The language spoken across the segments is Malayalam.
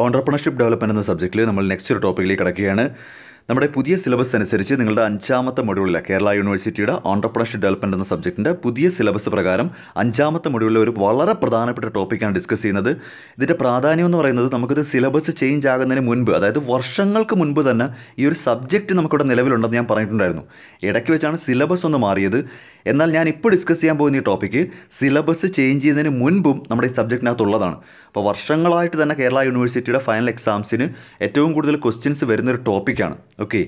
ഓൺട്രപ്രണർഷിപ്പ് ഡെവലപ്മെൻറ്റ് എന്ന സബ്ജക്റ്റിൽ നമ്മൾ നെക്സ്റ്റ് ഒരു ടോപ്പിക്കിലേക്ക് കിടക്കുകയാണ്. നമ്മുടെ പുതിയ സിലബസ് അനുസരിച്ച് നിങ്ങളുടെ 5ാമത്തെ മൊഡ്യൂളിലെ കേരള യൂണിവേഴ്സിറ്റിയുടെ ഓൺട്രപ്രണർഷിപ്പ് ഡെവലപ്മെൻറ്റ് എന്ന സബ്ജക്റ്റിൻ്റെ പുതിയ സിലബസ് പ്രകാരം 5ാമത്തെ മൊഡ്യൂളിലെ ഒരു വളരെ പ്രധാനപ്പെട്ട ടോപ്പിക്കാണ് ഡിസ്കസ് ചെയ്യുന്നത്. ഇതിൻ്റെ പ്രാധാന്യം എന്ന് പറയുന്നത് നമുക്കിത് സിലബസ് ചേഞ്ച് ആകുന്നതിന് മുൻപ്, അതായത് വർഷങ്ങൾക്ക് മുൻപ് തന്നെ ഈ ഒരു സബ്ജക്റ്റ് നമുക്കിവിടെ നിലവിലുണ്ടെന്ന് ഞാൻ പറഞ്ഞിട്ടുണ്ടായിരുന്നു. ഇടയ്ക്ക് വെച്ചാണ് സിലബസ് ഒന്ന് മാറിയത്. എന്നാൽ ഞാൻ ഇപ്പോൾ ഡിസ്കസ് ചെയ്യാൻ പോകുന്ന ഈ ടോപ്പിക്ക് സിലബസ് ചേഞ്ച് ചെയ്യുന്നതിന് മുൻപും നമ്മുടെ ഈ സബ്ജക്റ്റിനകത്തുള്ളതാണ്. അപ്പോൾ വർഷങ്ങളായിട്ട് തന്നെ കേരള യൂണിവേഴ്സിറ്റിയുടെ ഫൈനൽ എക്സാംസിന് ഏറ്റവും കൂടുതൽ ക്വസ്റ്റ്യൻസ് വരുന്നൊരു ടോപ്പിക്കാണ്. ഓക്കെ,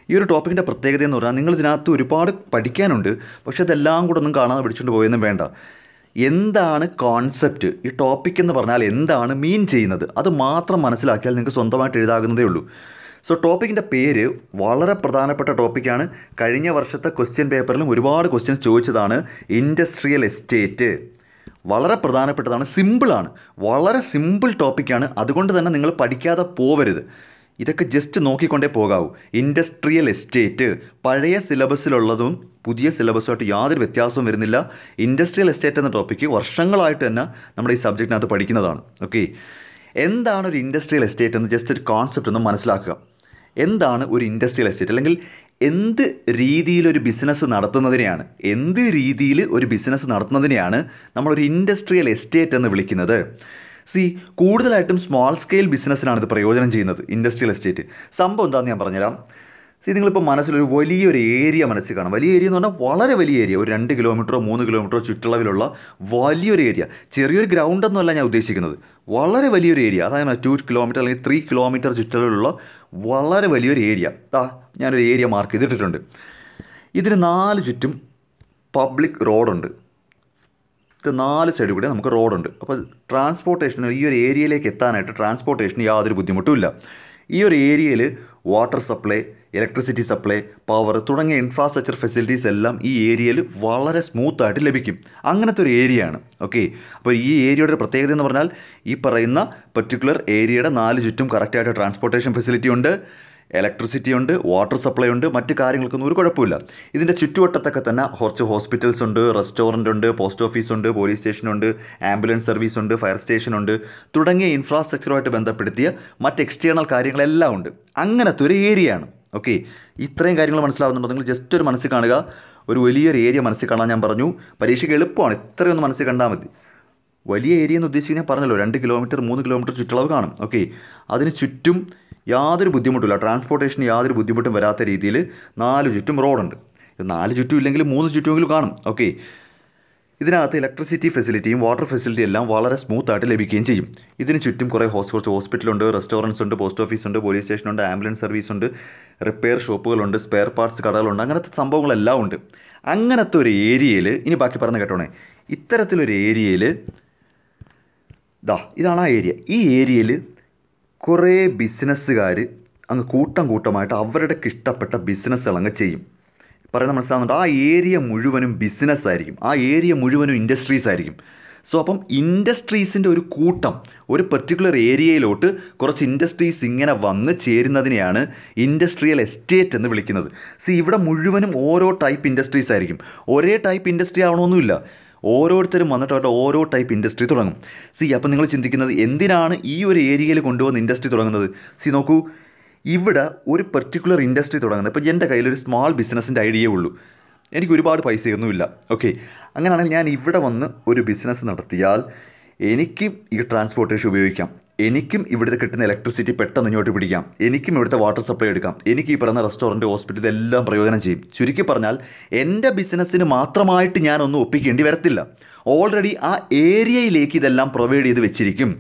ഈ ഒരു ടോപ്പിക്കിൻ്റെ പ്രത്യേകത എന്ന് പറഞ്ഞാൽ നിങ്ങൾ ഇതിനകത്ത് ഒരുപാട് പഠിക്കാനുണ്ട്, പക്ഷേ അതെല്ലാം കൂടെ ഒന്നും കാണാതെ പിടിച്ചുകൊണ്ട് പോയൊന്നും വേണ്ട. എന്താണ് കോൺസെപ്റ്റ്, ഈ ടോപ്പിക് എന്ന് പറഞ്ഞാൽ എന്താണ് മീൻ ചെയ്യുന്നത്, അത് മാത്രം മനസ്സിലാക്കിയാൽ നിങ്ങൾക്ക് സ്വന്തമായിട്ട് എഴുതാകുന്നതേ ഉള്ളൂ. സോ ടോപ്പിക്കിൻ്റെ പേര് വളരെ പ്രധാനപ്പെട്ട ടോപ്പിക്കാണ്. കഴിഞ്ഞ വർഷത്തെ ക്വസ്റ്റ്യൻ പേപ്പറിലും ഒരുപാട് ക്വസ്റ്റ്യൻസ് ചോദിച്ചതാണ്. ഇൻഡസ്ട്രിയൽ എസ്റ്റേറ്റ് വളരെ പ്രധാനപ്പെട്ടതാണ്, സിമ്പിളാണ്, വളരെ സിമ്പിൾ ടോപ്പിക്കാണ്. അതുകൊണ്ട് തന്നെ നിങ്ങൾ പഠിക്കാതെ പോവരുത്, ഇതൊക്കെ ജസ്റ്റ് നോക്കിക്കൊണ്ടേ പോകാവൂ. ഇൻഡസ്ട്രിയൽ എസ്റ്റേറ്റ് പഴയ സിലബസിലുള്ളതും പുതിയ സിലബസുമായിട്ട് യാതൊരു വ്യത്യാസവും വരുന്നില്ല. ഇൻഡസ്ട്രിയൽ എസ്റ്റേറ്റ് എന്ന ടോപ്പിക്ക് വർഷങ്ങളായിട്ട് തന്നെ നമ്മുടെ ഈ സബ്ജക്റ്റിനകത്ത് പഠിക്കുന്നതാണ്. ഓക്കെ, എന്താണ് ഒരു ഇൻഡസ്ട്രിയൽ എസ്റ്റേറ്റ് എന്ന് ജസ്റ്റ് ഒരു കോൺസെപ്റ്റ് ഒന്ന് മനസ്സിലാക്കുക. എന്താണ് ഒരു ഇൻഡസ്ട്രിയൽ എസ്റ്റേറ്റ്, അല്ലെങ്കിൽ എന്ത് രീതിയിലൊരു ബിസിനസ് നടത്തുന്നതിനെയാണ് നമ്മളൊരു ഇൻഡസ്ട്രിയൽ എസ്റ്റേറ്റ് എന്ന് വിളിക്കുന്നത്. കൂടുതലായിട്ടും സ്മോൾ സ്കെയിൽ ബിസിനസ്സിനാണ് ഇത് പ്രയോജനം ചെയ്യുന്നത്. ഇൻഡസ്ട്രിയൽ എസ്റ്റേറ്റ് സംഭവം എന്താണെന്ന് ഞാൻ പറഞ്ഞുതരാം. നിങ്ങളിപ്പോൾ മനസ്സിലൊരു വലിയൊരു ഏരിയ മനസ്സിൽ കാണാം. വലിയ ഏരിയ എന്ന് പറഞ്ഞാൽ വളരെ വലിയ ഏരിയ, ഒരു 2 കിലോമീറ്ററോ 3 കിലോമീറ്ററോ ചുറ്റളവിലുള്ള വലിയൊരു ഏരിയ. ചെറിയൊരു ഗ്രൗണ്ടൊന്നുമല്ല ഞാൻ ഉദ്ദേശിക്കുന്നത്, വളരെ വലിയൊരു ഏരിയ. അതായത് 2 കിലോമീറ്റർ അല്ലെങ്കിൽ 3 കിലോമീറ്റർ ചുറ്റളവിലുള്ള വളരെ വലിയൊരു ഏരിയ. ഞാനൊരു ഏരിയ മാർക്ക് ചെയ്തിട്ടിട്ടുണ്ട്. ഇതിന് 4 ചുറ്റും പബ്ലിക് റോഡുണ്ട്. 4 സൈഡിൽ കൂടെ നമുക്ക് റോഡുണ്ട്. അപ്പോൾ ട്രാൻസ്പോർട്ടേഷന്, ഈ ഒരു ഏരിയയിലേക്ക് എത്താനായിട്ട് ട്രാൻസ്പോർട്ടേഷന് യാതൊരു ബുദ്ധിമുട്ടുമില്ല. ഈ ഒരു ഏരിയയിൽ water supply, electricity supply, power തുടങ്ങിയ ഇൻഫ്രാസ്ട്രക്ചർ ഫെസിലിറ്റീസ് എല്ലാം ഈ ഏരിയയിൽ വളരെ സ്മൂത്തായിട്ട് ലഭിക്കും. അങ്ങനത്തെ ഒരു ഏരിയയാണ്. ഓക്കെ, അപ്പോൾ ഈ ഏരിയയുടെ ഒരു പ്രത്യേകത എന്ന് പറഞ്ഞാൽ ഈ പറയുന്ന പെർട്ടിക്കുലർ ഏരിയയുടെ 4 ചുറ്റും കറക്റ്റായിട്ട് ട്രാൻസ്പോർട്ടേഷൻ ഫെസിലിറ്റി ഉണ്ട്, ഇലക്ട്രിസിറ്റി ഉണ്ട്, വാട്ടർ സപ്ലൈ ഉണ്ട്, മറ്റ് കാര്യങ്ങൾക്കൊന്നും ഒരു കുഴപ്പമില്ല. ഇതിൻ്റെ ചുറ്റുവട്ടത്തൊക്കെ തന്നെ കുറച്ച് ഹോസ്പിറ്റൽസ് ഉണ്ട്, റെസ്റ്റോറൻ്റ് ഉണ്ട്, പോസ്റ്റ് ഓഫീസ് ഉണ്ട്, പോലീസ് സ്റ്റേഷനുണ്ട്, ആംബുലൻസ് സർവീസ് ഉണ്ട്, ഫയർ സ്റ്റേഷൻ ഉണ്ട്, തുടങ്ങിയ ഇൻഫ്രാസ്ട്രക്ചറുമായിട്ട് ബന്ധപ്പെടുത്തിയ മറ്റ് എക്സ്റ്റേണൽ കാര്യങ്ങളെല്ലാം ഉണ്ട്. അങ്ങനത്തെ ഒരു ഏരിയയാണ്. ഓക്കെ, ഇത്രയും കാര്യങ്ങൾ മനസ്സിലാവുന്നുണ്ടോ? നിങ്ങൾ ജസ്റ്റ് ഒരു മനസ്സിൽ കാണുക. ഒരു വലിയൊരു ഏരിയ മനസ്സിൽ കാണാൻ ഞാൻ പറഞ്ഞു. പരീക്ഷയ്ക്ക് എളുപ്പമാണ്, ഇത്രയൊന്ന് മനസ്സിൽ കണ്ടാൽ മതി. വലിയ ഏരിയ എന്ന് ഉദ്ദേശിച്ച് ഞാൻ പറഞ്ഞല്ലോ, 2 കിലോമീറ്റർ 3 കിലോമീറ്റർ ചുറ്റളവ് കാണും. ഓക്കെ, അതിന് ചുറ്റും യാതൊരു ബുദ്ധിമുട്ടില്ല, ട്രാൻസ്പോർട്ടേഷന് യാതൊരു ബുദ്ധിമുട്ടും വരാത്ത രീതിയിൽ 4 ചുറ്റും റോഡുണ്ട്. 4 ചുറ്റും ഇല്ലെങ്കിൽ 3 ചുറ്റുമെങ്കിലും കാണും. ഓക്കെ, ഇതിനകത്ത് ഇലക്ട്രിസിറ്റി ഫെസിലിറ്റിയും വാട്ടർ ഫെസിലിറ്റി എല്ലാം വളരെ സ്മൂത്തായിട്ട് ലഭിക്കുകയും ചെയ്യും. ഇതിന് ചുറ്റും കുറച്ച് ഹോസ്പിറ്റലുണ്ട്, റെസ്റ്റോറൻറ്റ്സ് ഉണ്ട്, പോസ്റ്റ് ഓഫീസ് ഉണ്ട്, പോലീസ് സ്റ്റേഷനുണ്ട്, ആംബുലൻസ് സർവീസ് ഉണ്ട്, റിപ്പയർ ഷോപ്പുകളുണ്ട്, സ്പെയർ പാർട്സ് കടകളുണ്ട്, അങ്ങനത്തെ സംഭവങ്ങളെല്ലാം ഉണ്ട്. അങ്ങനത്തെ ഒരു ഏരിയയിൽ, ഇനി ബാക്കി പറഞ്ഞ് കേട്ടോണേ, ഇത്തരത്തിലൊരു ഏരിയയിൽ ഇതാണ് ആ ഏരിയ. ഈ ഏരിയയിൽ കുറേ ബിസിനസ്സുകാർ അങ്ങ് കൂട്ടമായിട്ട് അവരുടെ ഇഷ്ടപ്പെട്ട ബിസിനസ്സുകൾ അങ്ങ് ചെയ്യും. പറയുന്നത് മനസ്സിലാവുന്നുണ്ട്? ആ ഏരിയ മുഴുവനും ബിസിനസ് ആയിരിക്കും, ആ ഏരിയ മുഴുവനും ഇൻഡസ്ട്രീസ് ആയിരിക്കും. സോ അപ്പം ഇൻഡസ്ട്രീസിൻ്റെ ഒരു കൂട്ടം ഒരു പെർട്ടിക്കുലർ ഏരിയയിലോട്ട് കുറച്ച് ഇൻഡസ്ട്രീസ് ഇങ്ങനെ വന്ന് ചേരുന്നതിനെയാണ് ഇൻഡസ്ട്രിയൽ എസ്റ്റേറ്റ് എന്ന് വിളിക്കുന്നത്. ഇവിടെ മുഴുവനും ഓരോ ടൈപ്പ് ഇൻഡസ്ട്രീസ് ആയിരിക്കും. ഒരേ ടൈപ്പ് ഇൻഡസ്ട്രി ആവണമെന്നില്ല, ഓരോരുത്തരും വന്നിട്ട് ഓരോ ടൈപ്പ് ഇൻഡസ്ട്രി തുടങ്ങും. അപ്പം നിങ്ങൾ ചിന്തിക്കുന്നത് എന്തിനാണ് ഈ ഒരു ഏരിയയിൽ കൊണ്ടുവന്ന് ഇൻഡസ്ട്രി തുടങ്ങുന്നത്? നോക്കൂ, ഇവിടെ ഒരു പെർട്ടിക്കുലർ ഇൻഡസ്ട്രി തുടങ്ങുന്നത്. ഇപ്പോൾ എൻ്റെ കയ്യിലൊരു സ്മോൾ ബിസിനസ്സിൻ്റെ ഐഡിയയേ ഉള്ളൂ, എനിക്ക് ഒരുപാട് പൈസയൊന്നുമില്ല. ഓക്കെ, അങ്ങനെയാണെങ്കിൽ ഞാൻ ഇവിടെ വന്ന് ഒരു ബിസിനസ് നടത്തിയാൽ എനിക്കും ഈ ട്രാൻസ്പോർട്ടേഷൻ ഉപയോഗിക്കാം, എനിക്കും ഇവിടുത്തെ കിട്ടുന്ന ഇലക്ട്രിസിറ്റി പെട്ടെന്ന് ഇങ്ങോട്ട് പിടിക്കാം, എനിക്കും ഇവിടുത്തെ വാട്ടർ സപ്ലൈ എടുക്കാം, എനിക്ക് ഈ പറയുന്ന റെസ്റ്റോറൻറ്റ്, ഹോസ്പിറ്റൽ ഇതെല്ലാം പ്രയോജനം ചെയ്യും. ചുരുക്കി പറഞ്ഞാൽ എൻ്റെ ബിസിനസ്സിന് മാത്രമായിട്ട് ഞാനൊന്നും ഒപ്പിക്കേണ്ടി വരത്തില്ല. ഓൾറെഡി ആ ഏരിയയിലേക്ക് ഇതെല്ലാം പ്രൊവൈഡ് ചെയ്ത് വെച്ചിരിക്കും.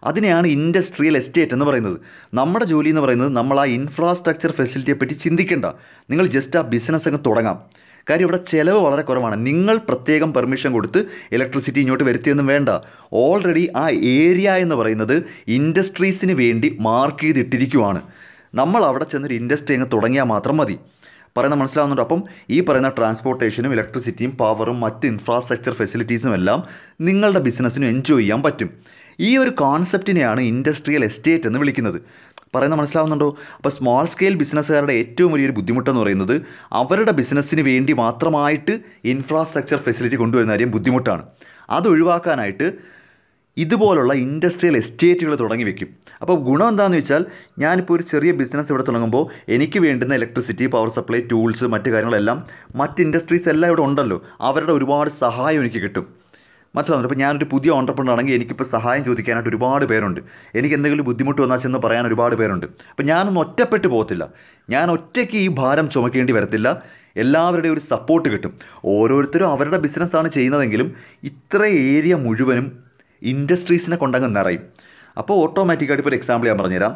അതിനെയാണ് ഇൻഡസ്ട്രിയൽ എസ്റ്റേറ്റ് എന്ന് പറയുന്നത്. നമ്മുടെ ജോലി എന്ന് പറയുന്നത് നമ്മൾ ആ ഇൻഫ്രാസ്ട്രക്ചർ ഫെസിലിറ്റിയെ പറ്റി ചിന്തിക്കേണ്ട, നിങ്ങൾ ജസ്റ്റ് ആ ബിസിനസ് അങ്ങ് തുടങ്ങാം. കാര്യം ഇവിടെ ചിലവ് വളരെ കുറവാണ്. നിങ്ങൾ പ്രത്യേകം പെർമിഷൻ കൊടുത്ത് ഇലക്ട്രിസിറ്റി ഇങ്ങോട്ട് വരുത്തിയൊന്നും വേണ്ട. ഓൾറെഡി ആ ഏരിയ എന്ന് പറയുന്നത് ഇൻഡസ്ട്രീസിന് വേണ്ടി മാർക്ക് ചെയ്തിട്ടിരിക്കുവാണ്. നമ്മൾ അവിടെ ചെന്നൊരു ഇൻഡസ്ട്രി അങ്ങ് തുടങ്ങിയാൽ മാത്രം മതി. പറയുന്നത് മനസ്സിലാവുന്നുണ്ട്? അപ്പം ഈ പറയുന്ന ട്രാൻസ്പോർട്ടേഷനും ഇലക്ട്രിസിറ്റിയും പവറും മറ്റ് ഇൻഫ്രാസ്ട്രക്ചർ ഫെസിലിറ്റീസും എല്ലാം നിങ്ങളുടെ ബിസിനസ്സിന് എൻജോയ് ചെയ്യാൻ പറ്റും. ഈ ഒരു കോൺസെപ്റ്റിനെയാണ് ഇൻഡസ്ട്രിയൽ എസ്റ്റേറ്റ് എന്ന് വിളിക്കുന്നത്. പറയുന്നത് മനസ്സിലാവുന്നുണ്ടോ? അപ്പോൾ സ്മോൾ സ്കെയിൽ ബിസിനസ്സുകാരുടെ ഏറ്റവും വലിയൊരു ബുദ്ധിമുട്ടെന്ന് പറയുന്നത് അവരുടെ ബിസിനസ്സിന് വേണ്ടി മാത്രമായിട്ട് ഇൻഫ്രാസ്ട്രക്ചർ ഫെസിലിറ്റി കൊണ്ടുവരുന്ന കാര്യം ബുദ്ധിമുട്ടാണ്. അത് ഒഴിവാക്കാനായിട്ട് ഇതുപോലുള്ള ഇൻഡസ്ട്രിയൽ എസ്റ്റേറ്റുകൾ തുടങ്ങി വെക്കും. അപ്പോൾ ഗുണം എന്താണെന്ന് വെച്ചാൽ ഞാനിപ്പോൾ ഒരു ചെറിയ ബിസിനസ് ഇവിടെ തുടങ്ങുമ്പോൾ എനിക്ക് വേണ്ടുന്ന ഇലക്ട്രിസിറ്റി, പവർ സപ്ലൈ, ടൂൾസ്, മറ്റ് കാര്യങ്ങളെല്ലാം മറ്റ് ഇൻഡസ്ട്രീസ് എല്ലാം ഇവിടെ ഉണ്ടല്ലോ, അവരുടെ ഒരുപാട് സഹായം എനിക്ക് കിട്ടും. മനസ്സിലാവുന്നുണ്ട്. അപ്പോൾ ഞാനൊരു പുതിയ ഓണ്ടർപ്രണർ ആണെങ്കിൽ എനിക്കിപ്പോൾ സഹായം ചോദിക്കാനായിട്ട് ഒരുപാട് പേരുണ്ട്. എനിക്ക് എന്തെങ്കിലും ബുദ്ധിമുട്ട് വന്നാൽ ചെന്ന് പറയാൻ ഒരുപാട് പേരുണ്ട്. അപ്പോൾ ഞാനൊന്നും ഒറ്റപ്പെട്ട് പോകത്തില്ല, ഞാൻ ഒറ്റയ്ക്ക് ഈ ഭാരം ചുമക്കേണ്ടി വരത്തില്ല. എല്ലാവരുടെയും ഒരു സപ്പോർട്ട് കിട്ടും. ഓരോരുത്തരും അവരുടെ ബിസിനസ്സാണ് ചെയ്യുന്നതെങ്കിലും ഇത്ര ഏരിയ മുഴുവനും ഇൻഡസ്ട്രീസിനെ കൊണ്ടങ്ങ് നിറയും. അപ്പോൾ ഓട്ടോമാറ്റിക്കായിട്ട് ഇപ്പോൾ ഒരു എക്സാമ്പിൾ ഞാൻ പറഞ്ഞുതരാം.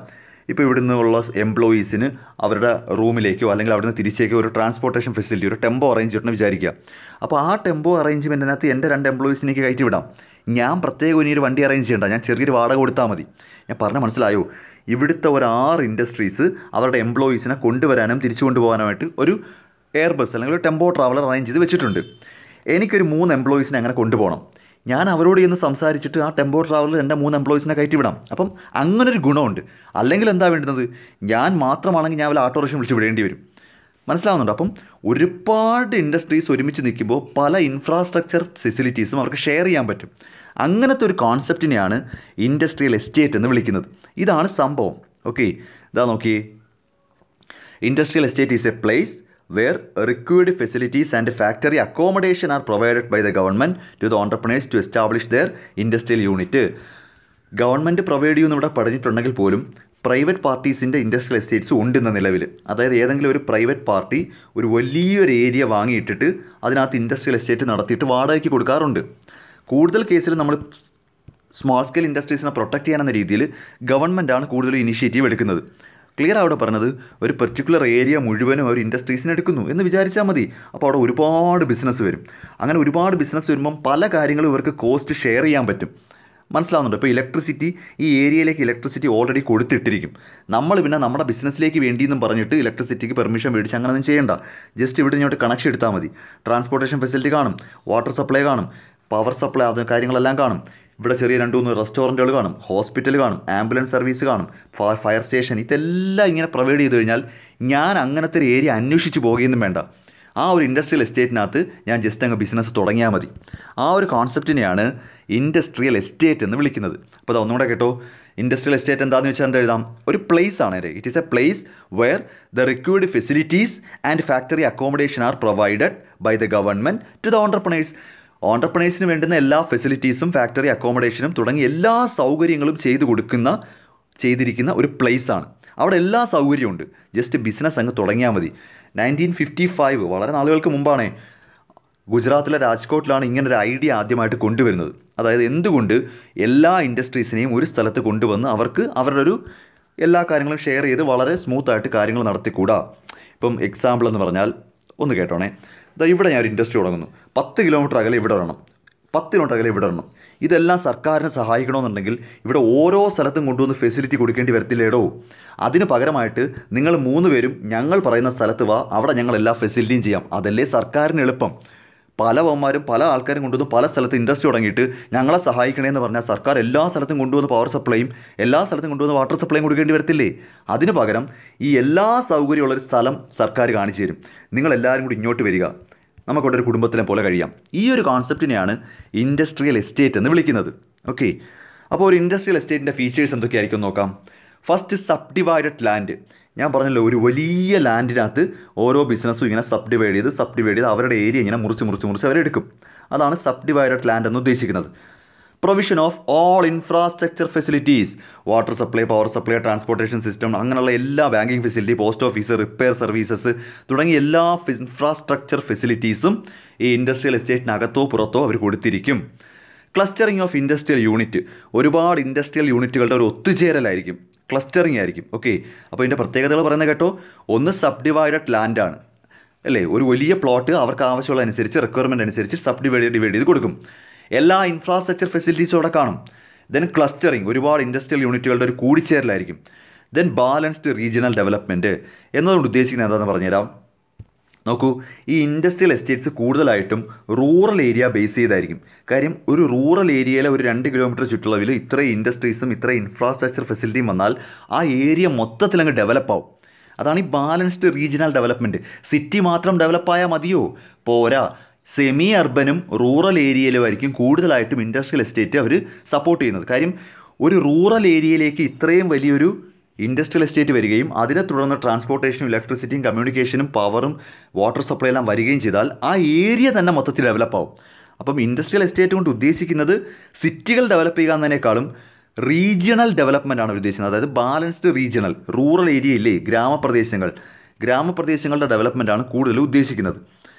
ഇപ്പോൾ ഇവിടുന്ന് ഉള്ള എംപ്ലോയീസിന് അവരുടെ റൂമിലേക്കോ അല്ലെങ്കിൽ അവിടുന്ന് തിരിച്ചേക്കോ ഒരു ട്രാൻസ്പോർട്ടേഷൻ ഫെസിലിറ്റി, ഒരു ടെമ്പോ അറേഞ്ച് ചെയ്യണമെന്ന് വിചാരിക്കുക. അപ്പോൾ ആ ടെമ്പോ അറേഞ്ച്മെൻറ്റിനകത്ത് എൻ്റെ 2 എംപ്ലോയീസിനേക്ക് കയറ്റി വിടാം. ഞാൻ പ്രത്യേകം ഇനി ഒരു വണ്ടി അറേഞ്ച് ചെയ്യേണ്ട, ഞാൻ ചെറിയൊരു വാടക കൊടുത്താൽ മതി. ഞാൻ പറഞ്ഞ മനസ്സിലായോ? ഇവിടുത്തെ ഒരു 6 ഇൻഡസ്ട്രീസ് അവരുടെ എംപ്ലോയീസിനെ കൊണ്ടുവരാനും തിരിച്ചു കൊണ്ടുപോകാനായിട്ട് ഒരു എയർ ബസ് അല്ലെങ്കിൽ ഒരു ടെമ്പോ ട്രാവലർ അറേഞ്ച് ചെയ്ത് വെച്ചിട്ടുണ്ട്. എനിക്കൊരു 3 എംപ്ലോയീസിനെ അങ്ങനെ കൊണ്ടുപോകണം. ഞാൻ അവരോട് ചെന്ന് സംസാരിച്ചിട്ട് ആ ടെമ്പോ ട്രാവലർ എൻ്റെ 3 എംപ്ലോയീസിനെ കയറ്റി വിടാം. അപ്പം അങ്ങനൊരു ഗുണമുണ്ട്. അല്ലെങ്കിൽ എന്താ വേണ്ടുന്നത്, ഞാൻ മാത്രമാണെങ്കിൽ ഞാൻ വല്ല ഓട്ടോറിക്ഷ വിളിച്ച് വിടേണ്ടി വരും. മനസ്സിലാവുന്നുണ്ട്. അപ്പം ഒരുപാട് ഇൻഡസ്ട്രീസ് ഒരുമിച്ച് നിൽക്കുമ്പോൾ പല ഇൻഫ്രാസ്ട്രക്ചർ ഫെസിലിറ്റീസും അവർക്ക് ഷെയർ ചെയ്യാൻ പറ്റും. അങ്ങനത്തെ ഒരു കോൺസെപ്റ്റിനെയാണ് ഇൻഡസ്ട്രിയൽ എസ്റ്റേറ്റ് എന്ന് വിളിക്കുന്നത്. ഇതാണ് സംഭവം. ഓക്കെ, ഇതാ നോക്കിയേ. Industrial estate is a place where required facilities and factory accommodation are provided by the government to the entrepreneurs to establish their industrial unit. Government provide ചെയ്യുമെന്ന് ഇവിടെ പറഞ്ഞിട്ടുണ്ടെങ്കിൽ പോലും പ്രൈവറ്റ് പാർട്ടീസിൻ്റെ ഇൻഡസ്ട്രിയൽ എസ്റ്റേറ്റ്സ് ഉണ്ടെന്ന നിലവിൽ. അതായത് ഏതെങ്കിലും ഒരു പ്രൈവറ്റ് പാർട്ടി ഒരു വലിയൊരു ഏരിയ വാങ്ങിയിട്ടിട്ട് അതിനകത്ത് ഇൻഡസ്ട്രിയൽ എസ്റ്റേറ്റ് നടത്തിയിട്ട് വാടകയ്ക്ക് കൊടുക്കാറുണ്ട്. കൂടുതൽ കേസിൽ നമ്മൾ സ്മോൾ സ്കെയിൽ ഇൻഡസ്ട്രീസിനെ പ്രൊട്ടക്റ്റ് ചെയ്യാനെന്ന രീതിയിൽ ഗവൺമെൻറ്റാണ് കൂടുതൽ ഇനിഷ്യേറ്റീവ് എടുക്കുന്നത്. ക്ലിയർ അവിടെ പറഞ്ഞത്, ഒരു പെർട്ടിക്കുലർ ഏരിയ മുഴുവനും ഒരു ഇൻഡസ്ട്രീസിന് എടുക്കുന്നു എന്ന് വിചാരിച്ചാൽ മതി. അപ്പോൾ അവിടെ ഒരുപാട് ബിസിനസ് വരും. അങ്ങനെ ഒരുപാട് ബിസിനസ് വരുമ്പം പല കാര്യങ്ങളും ഇവർക്ക് കോസ്റ്റ് ഷെയർ ചെയ്യാൻ പറ്റും. മനസ്സിലാവുന്നുണ്ട്. ഇപ്പോൾ ഇലക്ട്രിസിറ്റി, ഈ ഏരിയയിലേക്ക് ഇലക്ട്രിസിറ്റി ഓൾറെഡി കൊടുത്തിട്ടിരിക്കും. നമ്മൾ പിന്നെ നമ്മുടെ ബിസിനസ്സിലേക്ക് വേണ്ടിയെന്നും പറഞ്ഞിട്ട് ഇലക്ട്രിസിറ്റിക്ക് പെർമിഷൻ മേടിച്ച് അങ്ങനെയൊന്നും ചെയ്യേണ്ട. ജസ്റ്റ് ഇവിടെ ഇങ്ങോട്ട് കണക്ഷൻ എടുത്താൽ മതി. ട്രാൻസ്പോർട്ടേഷൻ ഫെസിലിറ്റി കാണും, വാട്ടർ സപ്ലൈ കാണും, പവർ സപ്ലൈ, അത് കാര്യങ്ങളെല്ലാം കാണും. ഇവിടെ ചെറിയ 2-3 റെസ്റ്റോറൻറ്റുകൾ കാണും, ഹോസ്പിറ്റൽ കാണും, ആംബുലൻസ് സർവീസ് കാണും, ഫയർ സ്റ്റേഷൻ, ഇതെല്ലാം ഇങ്ങനെ പ്രൊവൈഡ് ചെയ്ത് കഴിഞ്ഞാൽ ഞാൻ അങ്ങനത്തെ ഒരു ഏരിയ അന്വേഷിച്ച് പോകുകയൊന്നും വേണ്ട. ആ ഒരു ഇൻഡസ്ട്രിയൽ എസ്റ്റേറ്റിനകത്ത് ഞാൻ ജസ്റ്റ് അങ്ങ് ബിസിനസ് തുടങ്ങിയാൽ മതി. ആ ഒരു കോൺസെപ്റ്റിനെയാണ് ഇൻഡസ്ട്രിയൽ എസ്റ്റേറ്റ് എന്ന് വിളിക്കുന്നത്. അപ്പോൾ അത് ഒന്നുകൂടെ കേട്ടോ. ഇൻഡസ്ട്രിയൽ എസ്റ്റേറ്റ് എന്താണെന്ന് വെച്ചാൽ എന്താ എഴുതാം? ഒരു പ്ലേസ് ആണ്. It is a place where the required facilities and factory accommodation are provided by the government to the entrepreneurs. ഓണ്ടർപ്രണേഴ്സിന് വേണ്ടുന്ന എല്ലാ ഫെസിലിറ്റീസും ഫാക്ടറി അക്കോമഡേഷനും തുടങ്ങി എല്ലാ സൗകര്യങ്ങളും ചെയ്തിരിക്കുന്ന ഒരു പ്ലേസാണ്. അവിടെ എല്ലാ സൗകര്യമുണ്ട്. ജസ്റ്റ് ബിസിനസ് അങ്ങ് തുടങ്ങിയാൽ മതി. 1955 വളരെ നാളുകൾക്ക് മുമ്പാണ് ഗുജറാത്തിലെ രാജ്കോട്ടിലാണ് ഇങ്ങനൊരു ഐഡിയ ആദ്യമായിട്ട് കൊണ്ടുവരുന്നത്. അതായത് എന്തുകൊണ്ട് എല്ലാ ഇൻഡസ്ട്രീസിനെയും ഒരു സ്ഥലത്ത് കൊണ്ടുവന്ന് അവർക്ക് അവരുടെ ഒരു എല്ലാ കാര്യങ്ങളും ഷെയർ ചെയ്ത് വളരെ സ്മൂത്തായിട്ട് കാര്യങ്ങൾ നടത്തിക്കൂടാ. ഇപ്പം എക്സാമ്പിൾ എന്ന് പറഞ്ഞാൽ ഒന്ന് കേട്ടോണേ. ഇവിടെ ഞാൻ ഒരു ഇൻഡസ്ട്രി തുടങ്ങുന്നു. 10 കിലോമീറ്റർ അകലെ ഇവിടെ വരണം, 10 കിലോമീറ്റർ അകലെ ഇവിടെ വരണം. ഇതെല്ലാം സർക്കാരിനെ സഹായിക്കണമെന്നുണ്ടെങ്കിൽ ഇവിടെ ഓരോ സ്ഥലത്തും കൊണ്ടുവന്ന് ഫെസിലിറ്റി കൊടുക്കേണ്ടി വരത്തില്ലേടോ. അതിന് പകരമായിട്ട് നിങ്ങൾ 3 പേരും ഞങ്ങൾ പറയുന്ന സ്ഥലത്ത് വാ, അവിടെ ഞങ്ങൾ എല്ലാ ഫെസിലിറ്റിയും ചെയ്യാം. അതല്ലേ സർക്കാരിന് എളുപ്പം. പല ആൾക്കാരും കൊണ്ടുവന്ന് പല സ്ഥലത്ത് ഇൻഡസ്ട്രി തുടങ്ങിയിട്ട് ഞങ്ങളെ സഹായിക്കണമെന്ന് പറഞ്ഞാൽ സർക്കാർ എല്ലാ സ്ഥലത്തും കൊണ്ടുവന്ന് പവർ സപ്ലൈയും എല്ലാ സ്ഥലത്തും കൊണ്ടുവന്ന് വാട്ടർ സപ്ലൈയും കൊടുക്കേണ്ടി വരത്തില്ലേ. അതിന് പകരം ഈ എല്ലാ സൗകര്യമുള്ളൊരു സ്ഥലം സർക്കാർ കാണിച്ചു തരും. നിങ്ങളെല്ലാവരും കൂടി ഇങ്ങോട്ട് വരിക, നമുക്കവിടെ ഒരു കുടുംബത്തിനെ പോലെ കഴിയാം. ഈ ഒരു കോൺസെപ്റ്റിനെയാണ് ഇൻഡസ്ട്രിയൽ എസ്റ്റേറ്റ് എന്ന് വിളിക്കുന്നത്. ഓക്കെ, അപ്പോൾ ഒരു ഇൻഡസ്ട്രിയൽ എസ്റ്റേറ്റിൻ്റെ ഫീച്ചേഴ്സ് എന്തൊക്കെയായിരിക്കും നോക്കാം. First, subdivided land. ഞാൻ പറഞ്ഞല്ലോ, ഒരു വലിയ ലാൻഡിനകത്ത് ഓരോ ബിസിനസ്സും ഇങ്ങനെ സബ്ഡിവൈഡ് ചെയ്ത് അവരുടെ ഏരിയ ഇങ്ങനെ മുറിച്ച് അവരെടുക്കും. അതാണ് സബ്ഡിവൈഡഡ് ലാൻഡ് എന്ന് ഉദ്ദേശിക്കുന്നത്. Provision of all infrastructure facilities, water supply, power supply, transportation system, അങ്ങനെയുള്ള എല്ലാ banking facility, post office, repair services തുടങ്ങിയ എല്ലാ ഇൻഫ്രാസ്ട്രക്ചർ ഫെസിലിറ്റീസും ഈ ഇൻഡസ്ട്രിയൽ എസ്റ്റേറ്റിനകത്തോ പുറത്തോ അവർ കൊടുത്തിരിക്കും. ക്ലസ്റ്ററിങ് ഓഫ് ഇൻഡസ്ട്രിയൽ യൂണിറ്റ്, ഒരുപാട് ഇൻഡസ്ട്രിയൽ യൂണിറ്റുകളുടെ ഒരു ഒത്തുചേരലായിരിക്കും, ക്ലസ്റ്ററിങ് ആയിരിക്കും. ഓക്കെ, അപ്പോൾ ഇതിൻ്റെ പ്രത്യേകതകൾ പറയുന്നത് കേട്ടോ. ഒന്ന്, സബ്ഡിവൈഡഡ് ലാൻഡാണ് അല്ലേ. ഒരു വലിയ പ്ലോട്ട് അവർക്ക് ആവശ്യമുള്ള അനുസരിച്ച് റിക്വയർമെൻറ്റ് അനുസരിച്ച് ഡിവൈഡ് ചെയ്ത് കൊടുക്കും. എല്ലാ ഇൻഫ്രാസ്ട്രക്ചർ ഫെസിലിറ്റീസും അവിടെ കാണും. ദെൻ ക്ലസ്റ്ററിങ്, ഒരുപാട് ഇൻഡസ്ട്രിയൽ യൂണിറ്റുകളുടെ ഒരു കൂടിച്ചേരലായിരിക്കും. ദെൻ ബാലൻസ്ഡ് റീജിയണൽ ഡെവലപ്മെൻറ്റ് എന്നതുകൊണ്ട് ഉദ്ദേശിക്കുന്നത് എന്താണെന്ന് പറഞ്ഞുതരാം. നോക്കൂ, ഈ ഇൻഡസ്ട്രിയൽ എസ്റ്റേറ്റ്സ് കൂടുതലായിട്ടും റൂറൽ ഏരിയ ബേസ് ചെയ്തായിരിക്കും. കാര്യം ഒരു റൂറൽ ഏരിയയിലെ ഒരു 2 കിലോമീറ്റർ ചുറ്റളവിൽ ഇത്രയും ഇൻഡസ്ട്രീസും ഇത്രയും ഇൻഫ്രാസ്ട്രക്ചർ ഫെസിലിറ്റിയും വന്നാൽ ആ ഏരിയ മൊത്തത്തിൽ അങ്ങ് ഡെവലപ്പാവും. അതാണ് ഈ ബാലൻസ്ഡ് റീജിയണൽ ഡെവലപ്മെൻറ്റ്. സിറ്റി മാത്രം ഡെവലപ്പായാൽ മതിയോ? പോരാ. സെമി അർബനും റൂറൽ ഏരിയയിലുമായിരിക്കും കൂടുതലായിട്ടും ഇൻഡസ്ട്രിയൽ എസ്റ്റേറ്റ് അവർ സപ്പോർട്ട് ചെയ്യുന്നത്. കാര്യം ഒരു റൂറൽ ഏരിയയിലേക്ക് ഇത്രയും വലിയൊരു ഇൻഡസ്ട്രിയൽ എസ്റ്റേറ്റ് വരികയും അതിനെ തുടർന്ന് ട്രാൻസ്പോർട്ടേഷനും ഇലക്ട്രിസിറ്റിയും കമ്മ്യൂണിക്കേഷനും പവറും വാട്ടർ സപ്ലൈ എല്ലാം വരികയും ചെയ്താൽ ആ ഏരിയ തന്നെ മൊത്തത്തിൽ ഡെവലപ്പാവും. അപ്പം ഇൻഡസ്ട്രിയൽ എസ്റ്റേറ്റ് കൊണ്ട് ഉദ്ദേശിക്കുന്നത് സിറ്റികൾ ഡെവലപ്പ് ചെയ്യുക എന്നതിനേക്കാളും റീജിയണൽ ഡെവലപ്മെൻ്റ് ആണ് ഉദ്ദേശിക്കുന്നത്. അതായത് ബാലൻസ്ഡ് റീജിയണൽ റൂറൽ ഏരിയ ഇല്ലേ, ഗ്രാമപ്രദേശങ്ങളുടെ ഡെവലപ്മെൻ്റ് ആണ് കൂടുതൽ ഉദ്ദേശിക്കുന്നത്.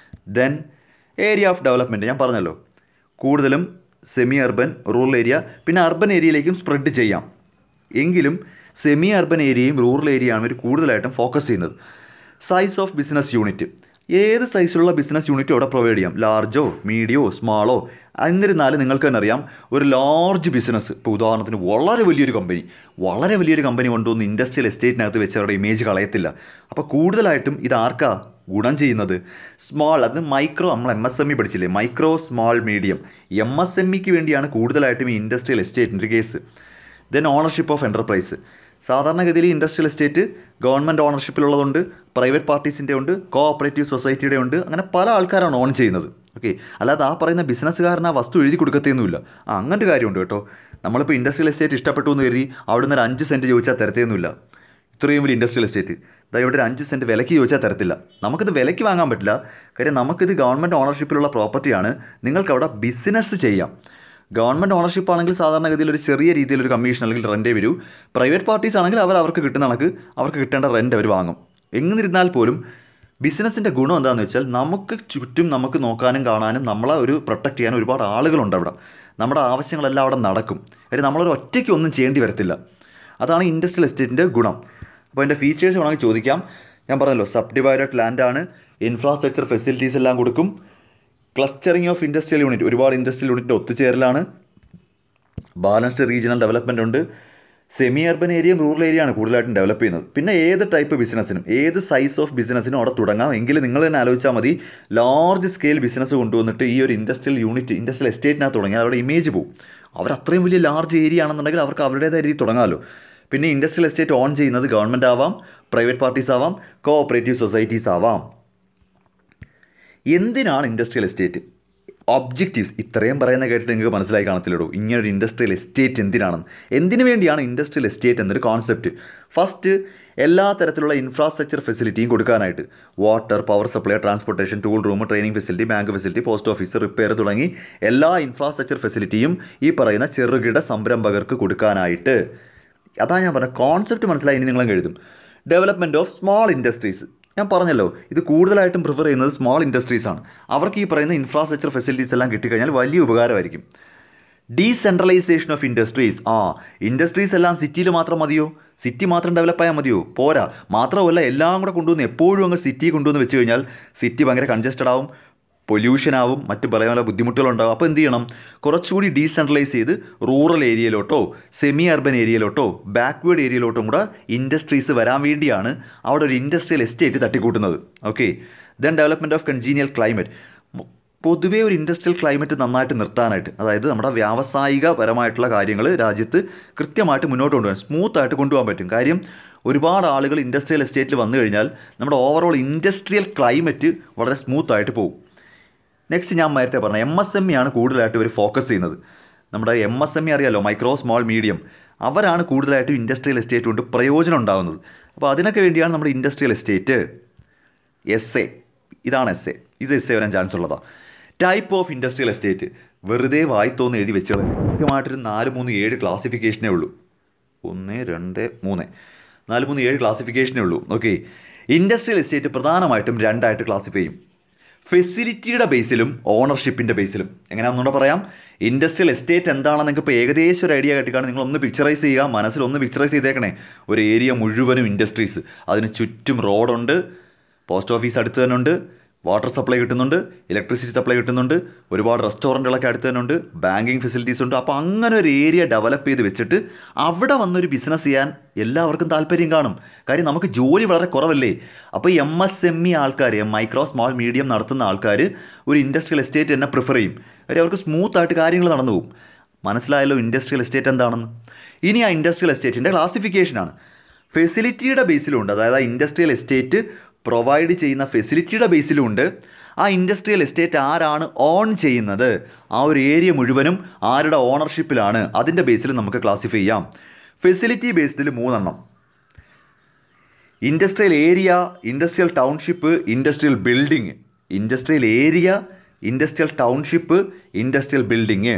ദെൻ ഏരിയ ഓഫ് ഡെവലപ്മെൻറ്റ് ഞാൻ പറഞ്ഞല്ലോ, കൂടുതലും സെമി അർബൻ, റൂറൽ ഏരിയ, പിന്നെ അർബൻ ഏരിയയിലേക്കും സ്പ്രെഡ് ചെയ്യാം. എങ്കിലും സെമി അർബൻ ഏരിയയും റൂറൽ ഏരിയയാണ് ഇവർ കൂടുതലായിട്ടും ഫോക്കസ് ചെയ്യുന്നത്. സൈസ് ഓഫ് ബിസിനസ് യൂണിറ്റ്, ഏത് സൈസിലുള്ള ബിസിനസ് യൂണിറ്റും അവിടെ പ്രൊവൈഡ് ചെയ്യാം, ലാർജോ മീഡിയോ സ്മാളോ. എന്നിരുന്നാലും നിങ്ങൾക്ക് തന്നെ അറിയാം, ഒരു ലാർജ് ബിസിനസ്, ഇപ്പോൾ ഉദാഹരണത്തിന് വളരെ വലിയൊരു കമ്പനി കൊണ്ടുവന്ന് ഇൻഡസ്ട്രിയൽ എസ്റ്റേറ്റിനകത്ത് വെച്ച് അവരുടെ ഇമേജ് കളയത്തില്ല. അപ്പോൾ കൂടുതലായിട്ടും ഇത് ആർക്കാ ഗുണം ചെയ്യുന്നത്? സ്മാൾ, അത് മൈക്രോ, നമ്മൾ MSME പഠിച്ചില്ലേ, മൈക്രോ സ്മാൾ മീഡിയം, MSMEക്ക് വേണ്ടിയാണ് കൂടുതലായിട്ടും ഈ ഇൻഡസ്ട്രിയൽ എസ്റ്റേറ്റിൻ്റെ case. Then ownership of enterprise, സാധാരണഗതിയിൽ ഇൻഡസ്ട്രിയൽ എസ്റ്റേറ്റ് ഗവൺമെൻറ് ഓണർഷിപ്പിലുള്ളതുണ്ട്, പ്രൈവറ്റ് പാർട്ടീസിൻ്റെ ഉണ്ട്, കോഓപ്പറേറ്റീവ് സൊസൈറ്റിയുടെ ഉണ്ട്, അങ്ങനെ പല ആൾക്കാരാണ് ഓൺ ചെയ്യുന്നത്. ഓക്കെ, അല്ലാതെ ആ പറയുന്ന ബിസിനസ്സുകാരൻ ആ വസ്തു എഴുതി കൊടുക്കത്തേന്നുമില്ല. അങ്ങനത്തെ കാര്യമുണ്ട് കേട്ടോ. നമ്മളിപ്പോൾ ഇൻഡസ്ട്രിയൽ എസ്റ്റേറ്റ് ഇഷ്ടപ്പെട്ടു എന്ന് കരുതി അവിടെ നിന്ന് ഒരു 5 സെൻറ്റ് ചോദിച്ചാൽ തരത്തേന്നുമില്ല. ഇത്രയും വലിയ ഇൻഡസ്ട്രിയൽ എസ്റ്റേറ്റ് ഇവിടെ ഒരു 5 സെൻറ്റ് വിലയ്ക്ക് ചോദിച്ചാൽ തരത്തില്ല. നമുക്കിത് വിലയ്ക്ക് വാങ്ങാൻ പറ്റില്ല, കാര്യം നമുക്കിത് ഗവൺമെൻറ് ഓണർഷിപ്പിലുള്ള പ്രോപ്പർട്ടിയാണ്. നിങ്ങൾക്കവിടെ ബിസിനസ് ചെയ്യാം. ഗവൺമെൻറ് ഓണർഷിപ്പ് ആണെങ്കിൽ സാധാരണഗതിയിൽ ഒരു ചെറിയ രീതിയിലൊരു കമ്മീഷൻ അല്ലെങ്കിൽ റെൻറ്റേ വരൂ. പ്രൈവറ്റ് പാർട്ടീസ് ആണെങ്കിൽ അവർക്ക് കിട്ടുന്ന കണക്ക് അവർക്ക് കിട്ടേണ്ട റെൻറ്റ് അവർ വാങ്ങും. എന്നിരുന്നാൽ പോലും ബിസിനസ്സിൻ്റെ ഗുണം എന്താണെന്ന് വെച്ചാൽ നമുക്ക് ചുറ്റും നമുക്ക് നോക്കാനും കാണാനും നമ്മളെ ഒരു പ്രൊട്ടക്റ്റ് ചെയ്യാനും ഒരുപാട് ആളുകളുണ്ട് അവിടെ. നമ്മുടെ ആവശ്യങ്ങളെല്ലാം അവിടെ നടക്കും. കാര്യം നമ്മളൊരു ഒറ്റയ്ക്ക് ഒന്നും ചെയ്യേണ്ടി വരത്തില്ല. അതാണ് ഇൻഡസ്ട്രിയൽ എസ്റ്റേറ്റിൻ്റെ ഗുണം. അപ്പോൾ അതിൻ്റെ ഫീച്ചേഴ്സ് വേണമെങ്കിൽ ചോദിക്കാം. ഞാൻ പറഞ്ഞല്ലോ, സബ് ഡിവൈഡഡ് ലാൻഡാണ്, ഇൻഫ്രാസ്ട്രക്ചർ ഫെസിലിറ്റീസ് എല്ലാം കൊടുക്കും, ക്ലസ്റ്ററിങ് ഓഫ് ഇൻഡസ്ട്രിയൽ യൂണിറ്റ്, ഒരുപാട് ഇൻഡസ്ട്രിയൽ യൂണിറ്റിൻ്റെ ഒത്തുചേരലാണ്, ബാലൻസ്ഡ് റീജിയണൽ ഡെവലപ്മെൻ്റ് ഉണ്ട്, സെമി അർബൻ ഏരിയയും റൂറൽ ഏരിയയാണ് കൂടുതലായിട്ടും ഡെവലപ്പ് ചെയ്യുന്നത്. പിന്നെ ഏത് ടൈപ്പ് ബിസിനസ്സിനും ഏത് സൈസ് ഓഫ് ബിസിനസ്സിനും അവിടെ തുടങ്ങാം. എങ്കിലും നിങ്ങൾ തന്നെ ആലോചിച്ചാൽ മതി, ലാർജ് സ്കെയിൽ ബിസിനസ് കൊണ്ടുവന്നിട്ട് ഈ ഒരു ഇൻഡസ്ട്രിയൽ എസ്റ്റേറ്റിനകത്ത് തുടങ്ങിയാൽ അവരുടെ ഇമേജ് പോകും. അവർ അത്രയും വലിയ ലാർജ് ഏരിയ ആണെന്നുണ്ടെങ്കിൽ അവർക്ക് അവരുടേതായ രീതി തുടങ്ങാമല്ലോ. പിന്നെ ഇൻഡസ്ട്രിയൽ എസ്റ്റേറ്റ് ഓൺ ചെയ്യുന്നത് ഗവൺമെൻറ് ആവാം, പ്രൈവറ്റ് പാർട്ടീസ് ആവാം, കോഓപ്പറേറ്റീവ് സൊസൈറ്റീസ് ആവാം. എന്തിനാണ് ഇൻഡസ്ട്രിയൽ എസ്റ്റേറ്റ്? ഒബ്ജക്റ്റീവ്സ് ഇത്രയും പറയുന്ന കേട്ടിട്ട് നിങ്ങൾക്ക് മനസ്സിലായി കാണത്തില്ലടോ ഇങ്ങനൊരു ഇൻഡസ്ട്രിയൽ എസ്റ്റേറ്റ് എന്തിനാണെന്ന്. എന്തിനു വേണ്ടിയാണ് ഇൻഡസ്ട്രിയൽ എസ്റ്റേറ്റ് എന്നൊരു കോൺസെപ്റ്റ്? ഫസ്റ്റ്, എല്ലാ തരത്തിലുള്ള ഇൻഫ്രാസ്ട്രക്ചർ ഫെസിലിറ്റിയും കൊടുക്കാനായിട്ട്, water, power supply, transportation, tool room, training facility, bank facility, post office, repair തുടങ്ങി എല്ലാ ഇൻഫ്രാസ്ട്രക്ചർ ഫെസിലിറ്റിയും ഈ പറയുന്ന ചെറുകിട സംരംഭകർക്ക് കൊടുക്കാനായിട്ട്. അതാണ് ഞാൻ പറഞ്ഞത്, കോൺസെപ്റ്റ് മനസ്സിലായി. ഇനി നിങ്ങളും എഴുതും. ഡെവലപ്മെൻറ്റ് ഓഫ് സ്മോൾ ഇൻഡസ്ട്രീസ്, ഞാൻ പറഞ്ഞല്ലോ ഇത് കൂടുതലായിട്ടും പ്രിഫർ ചെയ്യുന്നത് സ്മോൾ ഇൻഡസ്ട്രീസാണ്. അവർക്ക് ഈ പറയുന്ന ഇൻഫ്രാസ്ട്രക്ചർ ഫെസിലിറ്റീസ് എല്ലാം കിട്ടിക്കഴിഞ്ഞാൽ വലിയ ഉപകാരമായിരിക്കും. ഡീസെൻട്രലൈസേഷൻ ഓഫ് ഇൻഡസ്ട്രീസ്, ഇൻഡസ്ട്രീസ് എല്ലാം സിറ്റിയിൽ മാത്രം മതിയോ? സിറ്റി മാത്രം ഡെവലപ്പായാൽ മതിയോ? പോരാ. മാത്രമല്ല എല്ലാം കൂടെ കൊണ്ടുവന്ന് എപ്പോഴും അങ്ങ് സിറ്റി കൊണ്ടുവന്ന് വെച്ച് കഴിഞ്ഞാൽ സിറ്റി ഭയങ്കര കൺജസ്റ്റഡ് ആവും, പൊല്യൂഷനാവും, മറ്റ് പല ബുദ്ധിമുട്ടുകളുണ്ടാകും. അപ്പോൾ എന്ത് ചെയ്യണം? കുറച്ചുകൂടി ഡീസെൻട്രലൈസ് ചെയ്ത് റൂറൽ ഏരിയയിലോട്ടോ സെമി അർബൻ ഏരിയയിലോട്ടോ ബാക്ക്വേർഡ് ഏരിയയിലോട്ടും കൂടെ ഇൻഡസ്ട്രീസ് വരാൻ വേണ്ടിയാണ് അവിടെ ഒരു ഇൻഡസ്ട്രിയൽ എസ്റ്റേറ്റ് തട്ടിക്കൂട്ടുന്നത്. Okay. Then development of congenial climate, പൊതുവേ ഒരു ഇൻഡസ്ട്രിയൽ ക്ലൈമറ്റ് നന്നായിട്ട് നിർത്താനായിട്ട്, അതായത് നമ്മുടെ വ്യാവസായികപരമായിട്ടുള്ള കാര്യങ്ങൾ രാജ്യത്ത് കൃത്യമായിട്ട് മുന്നോട്ട് കൊണ്ടുപോകാൻ, സ്മൂത്തായിട്ട് കൊണ്ടുപോകാൻ പറ്റും. കാര്യം ഒരുപാട് ആളുകൾ ഇൻഡസ്ട്രിയൽ എസ്റ്റേറ്റിൽ വന്നു കഴിഞ്ഞാൽ നമ്മുടെ ഓവറോൾ ഇൻഡസ്ട്രിയൽ ക്ലൈമറ്റ് വളരെ സ്മൂത്തായിട്ട് പോകും. നെക്സ്റ്റ്, ഞാൻ നേരത്തെ പറഞ്ഞ MSME ആണ് കൂടുതലായിട്ട് ഇവർ ഫോക്കസ് ചെയ്യുന്നത്. നമ്മുടെ MSME അറിയാലോ, മൈക്രോ സ്മോൾ മീഡിയം, അവരാണ് കൂടുതലായിട്ടും ഇൻഡസ്ട്രിയൽ എസ്റ്റേറ്റ് കൊണ്ട് പ്രയോജനം ഉണ്ടാകുന്നത്. അപ്പോൾ അതിനൊക്കെ വേണ്ടിയാണ് നമ്മുടെ ഇൻഡസ്ട്രിയൽ എസ്റ്റേറ്റ്. ഇതാണ് ഇത് വരാൻ ചാൻസ് ഉള്ളതാണ്. ടൈപ്പ് ഓഫ് ഇൻഡസ്ട്രിയൽ എസ്റ്റേറ്റ്, വെറുതെ വായിത്തോന്ന് എഴുതി വെച്ചാൽ കൃത്യമായിട്ടൊരു 4, 3, 7 ക്ലാസിഫിക്കേഷനേ ഉള്ളൂ. 1, 2, 3 4, 3, 7 ക്ലാസിഫിക്കേഷനേ ഉള്ളൂ. ഓക്കെ. ഇൻഡസ്ട്രിയൽ എസ്റ്റേറ്റ് പ്രധാനമായിട്ടും 2ആയിട്ട് ക്ലാസിഫൈ ചെയ്യും, ഫെസിലിറ്റിയുടെ ബേസിലും ഓണർഷിപ്പിൻ്റെ ബേസിലും. എങ്ങനെയാണെന്നുകൂടെ പറയാം. ഇൻഡസ്ട്രിയൽ എസ്റ്റേറ്റ് എന്താണെന്ന് നിങ്ങൾക്ക് ഇപ്പോൾ ഏകദേശം ഒരു ഐഡിയ കിട്ടിക്കാണ്. നിങ്ങളൊന്ന് പിക്ചറൈസ് ചെയ്യുക, മനസ്സിലൊന്ന് പിക്ചറൈസ് ചെയ്തേക്കണേ. ഒരു ഏരിയ മുഴുവനും ഇൻഡസ്ട്രീസ്, അതിന് ചുറ്റും റോഡുണ്ട്, പോസ്റ്റ് ഓഫീസ് അടുത്ത് തന്നെ ഉണ്ട്, വാട്ടർ സപ്ലൈ കിട്ടുന്നുണ്ട്, ഇലക്ട്രിസിറ്റി സപ്ലൈ കിട്ടുന്നുണ്ട്, ഒരുപാട് റെസ്റ്റോറൻറ്റുകളൊക്കെ അടുത്ത് തന്നെ ഉണ്ട്, ബാങ്കിങ് ഫെസിലിറ്റീസ് ഉണ്ട്. അപ്പോൾ അങ്ങനെ ഒരു ഏരിയ ഡെവലപ്പ് ചെയ്ത് വെച്ചിട്ട് അവിടെ വന്നൊരു ബിസിനസ് ചെയ്യാൻ എല്ലാവർക്കും താല്പര്യം കാണും. കാര്യം നമുക്ക് ജോലി വളരെ കുറവല്ലേ. അപ്പോൾ ഈ MSME ആൾക്കാർ, മൈക്രോ സ്മോൾ മീഡിയം നടത്തുന്ന ആൾക്കാർ ഒരു ഇൻഡസ്ട്രിയൽ എസ്റ്റേറ്റ് തന്നെ പ്രിഫർ ചെയ്യും. കാര്യം അവർക്ക് സ്മൂത്തായിട്ട് കാര്യങ്ങൾ നടന്നു പോകും. മനസ്സിലായല്ലോ ഇൻഡസ്ട്രിയൽ എസ്റ്റേറ്റ് എന്താണെന്ന്. ഇനി ആ ഇൻഡസ്ട്രിയൽ എസ്റ്റേറ്റിൻ്റെ ക്ലാസിഫിക്കേഷനാണ്. ഫെസിലിറ്റിയുടെ ബേസിലുണ്ട്, അതായത് ആ ഇൻഡസ്ട്രിയൽ എസ്റ്റേറ്റ് പ്രൊവൈഡ് ചെയ്യുന്ന ഫെസിലിറ്റിയുടെ ബേസിലും ഉണ്ട്, ആ ഇൻഡസ്ട്രിയൽ എസ്റ്റേറ്റ് ആരാണ് ഓൺ ചെയ്യുന്നത്, ആ ഒരു ഏരിയ മുഴുവനും ആരുടെ ഓണർഷിപ്പിലാണ്, അതിൻ്റെ ബേസിൽ നമുക്ക് ക്ലാസിഫൈ ചെയ്യാം. ഫെസിലിറ്റി ബേസ്ഡിൽ 3 industrial area, industrial township, industrial building. Industrial area, industrial township, industrial building.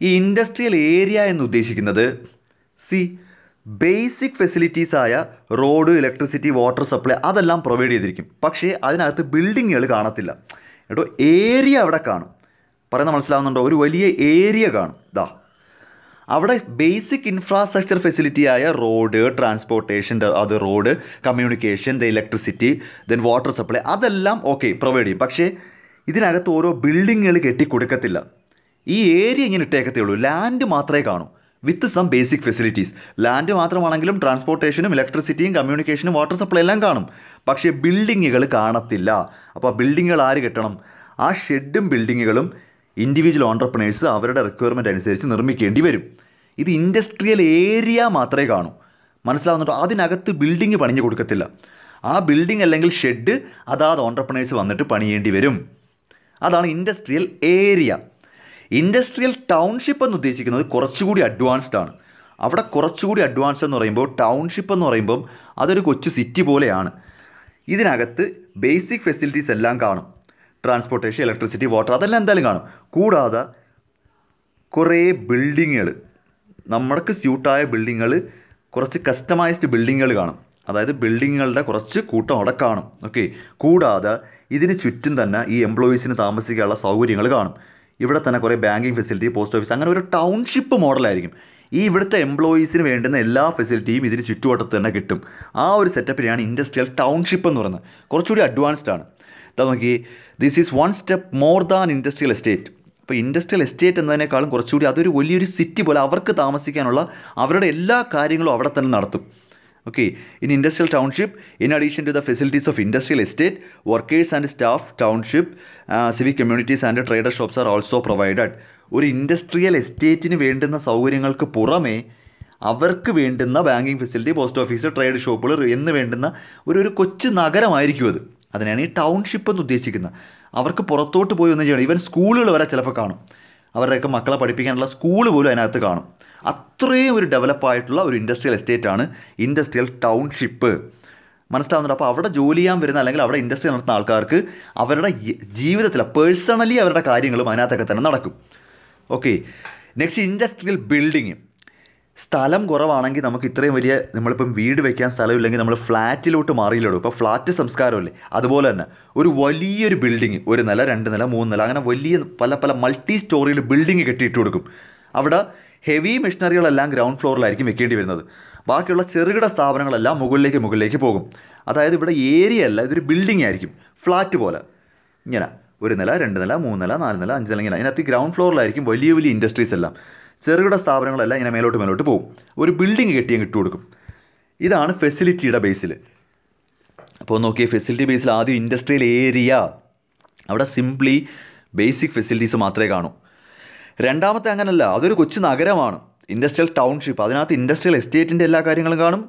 ഈ ഇൻഡസ്ട്രിയൽ ഏരിയ എന്ന് ഉദ്ദേശിക്കുന്നത് ബേസിക് ഫെസിലിറ്റീസായ റോഡ്, ഇലക്ട്രിസിറ്റി, വാട്ടർ സപ്ലൈ അതെല്ലാം പ്രൊവൈഡ് ചെയ്തിരിക്കും. പക്ഷേ അതിനകത്ത് ബിൽഡിങ്ങുകൾ കാണത്തില്ല കേട്ടോ. ഏരിയ അവിടെ കാണും. പറയുന്നത് മനസ്സിലാവുന്നുണ്ടോ? ഒരു വലിയ ഏരിയ കാണും. അവിടെ ബേസിക് ഇൻഫ്രാസ്ട്രക്ചർ ഫെസിലിറ്റിയായ റോഡ്, ട്രാൻസ്പോർട്ടേഷൻ, അത് road, communication, electricity, then water supply അതെല്ലാം ഓക്കെ പ്രൊവൈഡ് ചെയ്യും. പക്ഷേ ഇതിനകത്ത് ഓരോ ബിൽഡിങ്ങുകൾ കെട്ടിക്കൊടുക്കത്തില്ല. ഈ ഏരിയ ഇങ്ങനെ ഇട്ടേക്കത്തേ ഉള്ളൂ. ലാൻഡ് മാത്രമേ കാണൂ with some basic facilities. Land മാത്രമാണെങ്കിലും ട്രാൻസ്പോർട്ടേഷനും ഇലക്ട്രിസിറ്റിയും കമ്മ്യൂണിക്കേഷനും വാട്ടർ സപ്ലൈ എല്ലാം കാണും. പക്ഷേ ബിൽഡിങ്ങുകൾ കാണത്തില്ല. അപ്പോൾ ബിൽഡിങ്ങുകൾ ആര് കെട്ടണം? ആ ഷെഡും ബിൽഡിങ്ങുകളും ഇൻഡിവിജ്വൽ ഓൺട്രപ്രണേഴ്സ് അവരുടെ റിക്വയർമെൻറ്റ് അനുസരിച്ച് നിർമ്മിക്കേണ്ടി വരും. ഇത് ഇൻഡസ്ട്രിയൽ ഏരിയ മാത്രമേ കാണൂ. മനസ്സിലാവുന്നുണ്ടോ? അതിനകത്ത് ബിൽഡിങ് പണിഞ്ഞു കൊടുക്കത്തില്ല. ആ ബിൽഡിംഗ് അല്ലെങ്കിൽ ഷെഡ് അതാത് ഓൺട്രപ്രണേഴ്സ് വന്നിട്ട് പണിയേണ്ടി വരും. അതാണ് ഇൻഡസ്ട്രിയൽ ഏരിയ. ഇൻഡസ്ട്രിയൽ ടൗൺഷിപ്പ് എന്ന് ഉദ്ദേശിക്കുന്നത് കുറച്ചുകൂടി അഡ്വാൻസ്ഡ് ആണ്. അവിടെ കുറച്ചുകൂടി അഡ്വാൻസ്ഡ് എന്ന് പറയുമ്പോൾ ടൗൺഷിപ്പ് എന്ന് പറയുമ്പം അതൊരു കൊച്ചു സിറ്റി പോലെയാണ്. ഇതിനകത്ത് ബേസിക് ഫെസിലിറ്റീസ് എല്ലാം കാണും. ട്രാൻസ്പോർട്ടേഷൻ, ഇലക്ട്രിസിറ്റി, വാട്ടർ അതെല്ലാം എന്തായാലും കാണും. കൂടാതെ കുറേ ബിൽഡിങ്ങുകൾ, നമ്മൾക്ക് സ്യൂട്ടായ ബിൽഡിങ്ങുകൾ, കുറച്ച് കസ്റ്റമൈസ്ഡ് ബിൽഡിങ്ങുകൾ കാണും. അതായത് ബിൽഡിങ്ങുകളുടെ കുറച്ച് കൂട്ടം അവിടെ കാണും. ഓക്കെ. കൂടാതെ ഇതിന് ചുറ്റും തന്നെ ഈ എംപ്ലോയീസിന് താമസിക്കാനുള്ള സൗകര്യങ്ങൾ കാണും. ഇവിടെ തന്നെ കുറേ ബാങ്കിങ് ഫെസിലിറ്റി, പോസ്റ്റ് ഓഫീസ്, അങ്ങനെ ഒരു ടൗൺഷിപ്പ് മോഡലായിരിക്കും. ഈ ഇവിടുത്തെ എംപ്ലോയീസിന് വേണ്ടുന്ന എല്ലാ ഫെസിലിറ്റിയും ഇതിന് ചുറ്റുവട്ടത്ത് തന്നെ കിട്ടും. ആ ഒരു സെറ്റപ്പിനെയാണ് ഇൻഡസ്ട്രിയൽ ടൗൺഷിപ്പ് എന്ന് പറയുന്നത്. കുറച്ചുകൂടി അഡ്വാൻസ്ഡ് ആണ്. ഇതാ നോക്കി, this is 1 step more than industrial estate. അപ്പോൾ ഇൻഡസ്ട്രിയൽ എസ്റ്റേറ്റ് എന്നതിനേക്കാളും കുറച്ചുകൂടി അതൊരു വലിയൊരു സിറ്റി പോലെ അവർക്ക് താമസിക്കാനുള്ള അവരുടെ എല്ലാ കാര്യങ്ങളും അവിടെ തന്നെ നടത്തും. Okay, in industrial township, in addition to the facilities of industrial estate, workers and staff, township, civic communities and trader shops are also provided. ഒരു ഇൻഡസ്ട്രിയൽ എസ്റ്റേറ്റിന് വേണ്ടുന്ന സൗകര്യങ്ങൾക്ക് പുറമേ അവർക്ക് വേണ്ടുന്ന banking facility, post office, trade ഷോപ്പുകൾ എന്ന് വേണ്ടുന്ന ഒരു കൊച്ചു നഗരമായിരിക്കും അത്. അതിനാണ് ഈ ടൗൺഷിപ്പ് എന്ന് ഉദ്ദേശിക്കുന്നത്. അവർക്ക് പുറത്തോട്ട് പോയി ഒന്നും ചെയ്യണം. ഈവൻ സ്കൂളുകൾ വരെ ചിലപ്പോൾ കാണും. അവരുടെയൊക്കെ മക്കളെ പഠിപ്പിക്കാനുള്ള സ്കൂൾ പോലും അതിനകത്ത് കാണും. അത്രയും ഒരു ഡെവലപ്പായിട്ടുള്ള ഒരു ഇൻഡസ്ട്രിയൽ എസ്റ്റേറ്റാണ് ഇൻഡസ്ട്രിയൽ ടൗൺഷിപ്പ്. മനസ്സിലാവുന്നുണ്ട്? അപ്പോൾ അവിടെ ജോലി ചെയ്യാൻ വരുന്ന അല്ലെങ്കിൽ അവിടെ ഇൻഡസ്ട്രി നടത്തുന്ന ആൾക്കാർക്ക് അവരുടെ ജീവിതത്തിൽ പേഴ്സണലി അവരുടെ കാര്യങ്ങളും അതിനകത്തൊക്കെ തന്നെ നടക്കും. ഓക്കെ. Next, industrial building. സ്ഥലം കുറവാണെങ്കിൽ നമുക്ക് ഇത്രയും വലിയ, നമ്മളിപ്പം വീട് വയ്ക്കാൻ സ്ഥലമില്ലെങ്കിൽ നമ്മൾ ഫ്ലാറ്റിലോട്ട് മാറിയില്ലോടും. ഇപ്പോൾ ഫ്ലാറ്റ് സംസ്കാരമല്ലേ, അതുപോലെ തന്നെ ഒരു വലിയൊരു ബിൽഡിങ്, 1 നില, 2 നില, 3 നില, അങ്ങനെ വലിയ പല മൾട്ടി സ്റ്റോറിയിൽ ബിൽഡിങ് കെട്ടിയിട്ട് കൊടുക്കും. അവിടെ ഹെവി മെഷീനറികളെല്ലാം ഗ്രൗണ്ട് ഫ്ലോറിലായിരിക്കും വെക്കേണ്ടി വരുന്നത്. ബാക്കിയുള്ള ചെറുകിട സ്ഥാപനങ്ങളെല്ലാം മുകളിലേക്ക് പോകും. അതായത് ഇവിടെ ഏരിയ അല്ല, ഇതൊരു ബിൽഡിംഗ് ആയിരിക്കും, ഫ്ലാറ്റ് പോലെ. ഇങ്ങനെ 1 നില, 2 നില, 3 നില, 4 നില, 5 നില, ഇങ്ങനെ ഇതിനകത്ത് ഗ്രൗണ്ട് ഫ്ലോറിലായിരിക്കും വലിയ ഇൻഡസ്ട്രീസ് എല്ലാം. ചെറുകിട സ്ഥാപനങ്ങളെല്ലാം ഇങ്ങനെ മേലോട്ട് പോകും. ഒരു ബിൽഡിംഗ് കെട്ടിയും കൊടുക്കും. ഇതാണ് ഫെസിലിറ്റിയുടെ ബേസിൽ. അപ്പോൾ നോക്കിയേ, ഫെസിലിറ്റി ബേസിൽ ആദ്യം ഇൻഡസ്ട്രിയൽ ഏരിയ, അവിടെ സിംപ്ലി ബേസിക് ഫെസിലിറ്റീസ് മാത്രമേ കാണൂ. രണ്ടാമത്തെ അങ്ങനല്ല, അതൊരു കൊച്ചു നഗരമാണ് ഇൻഡസ്ട്രിയൽ ടൗൺഷിപ്പ്. അതിനകത്ത് ഇൻഡസ്ട്രിയൽ എസ്റ്റേറ്റിൻ്റെ എല്ലാ കാര്യങ്ങളും കാണും.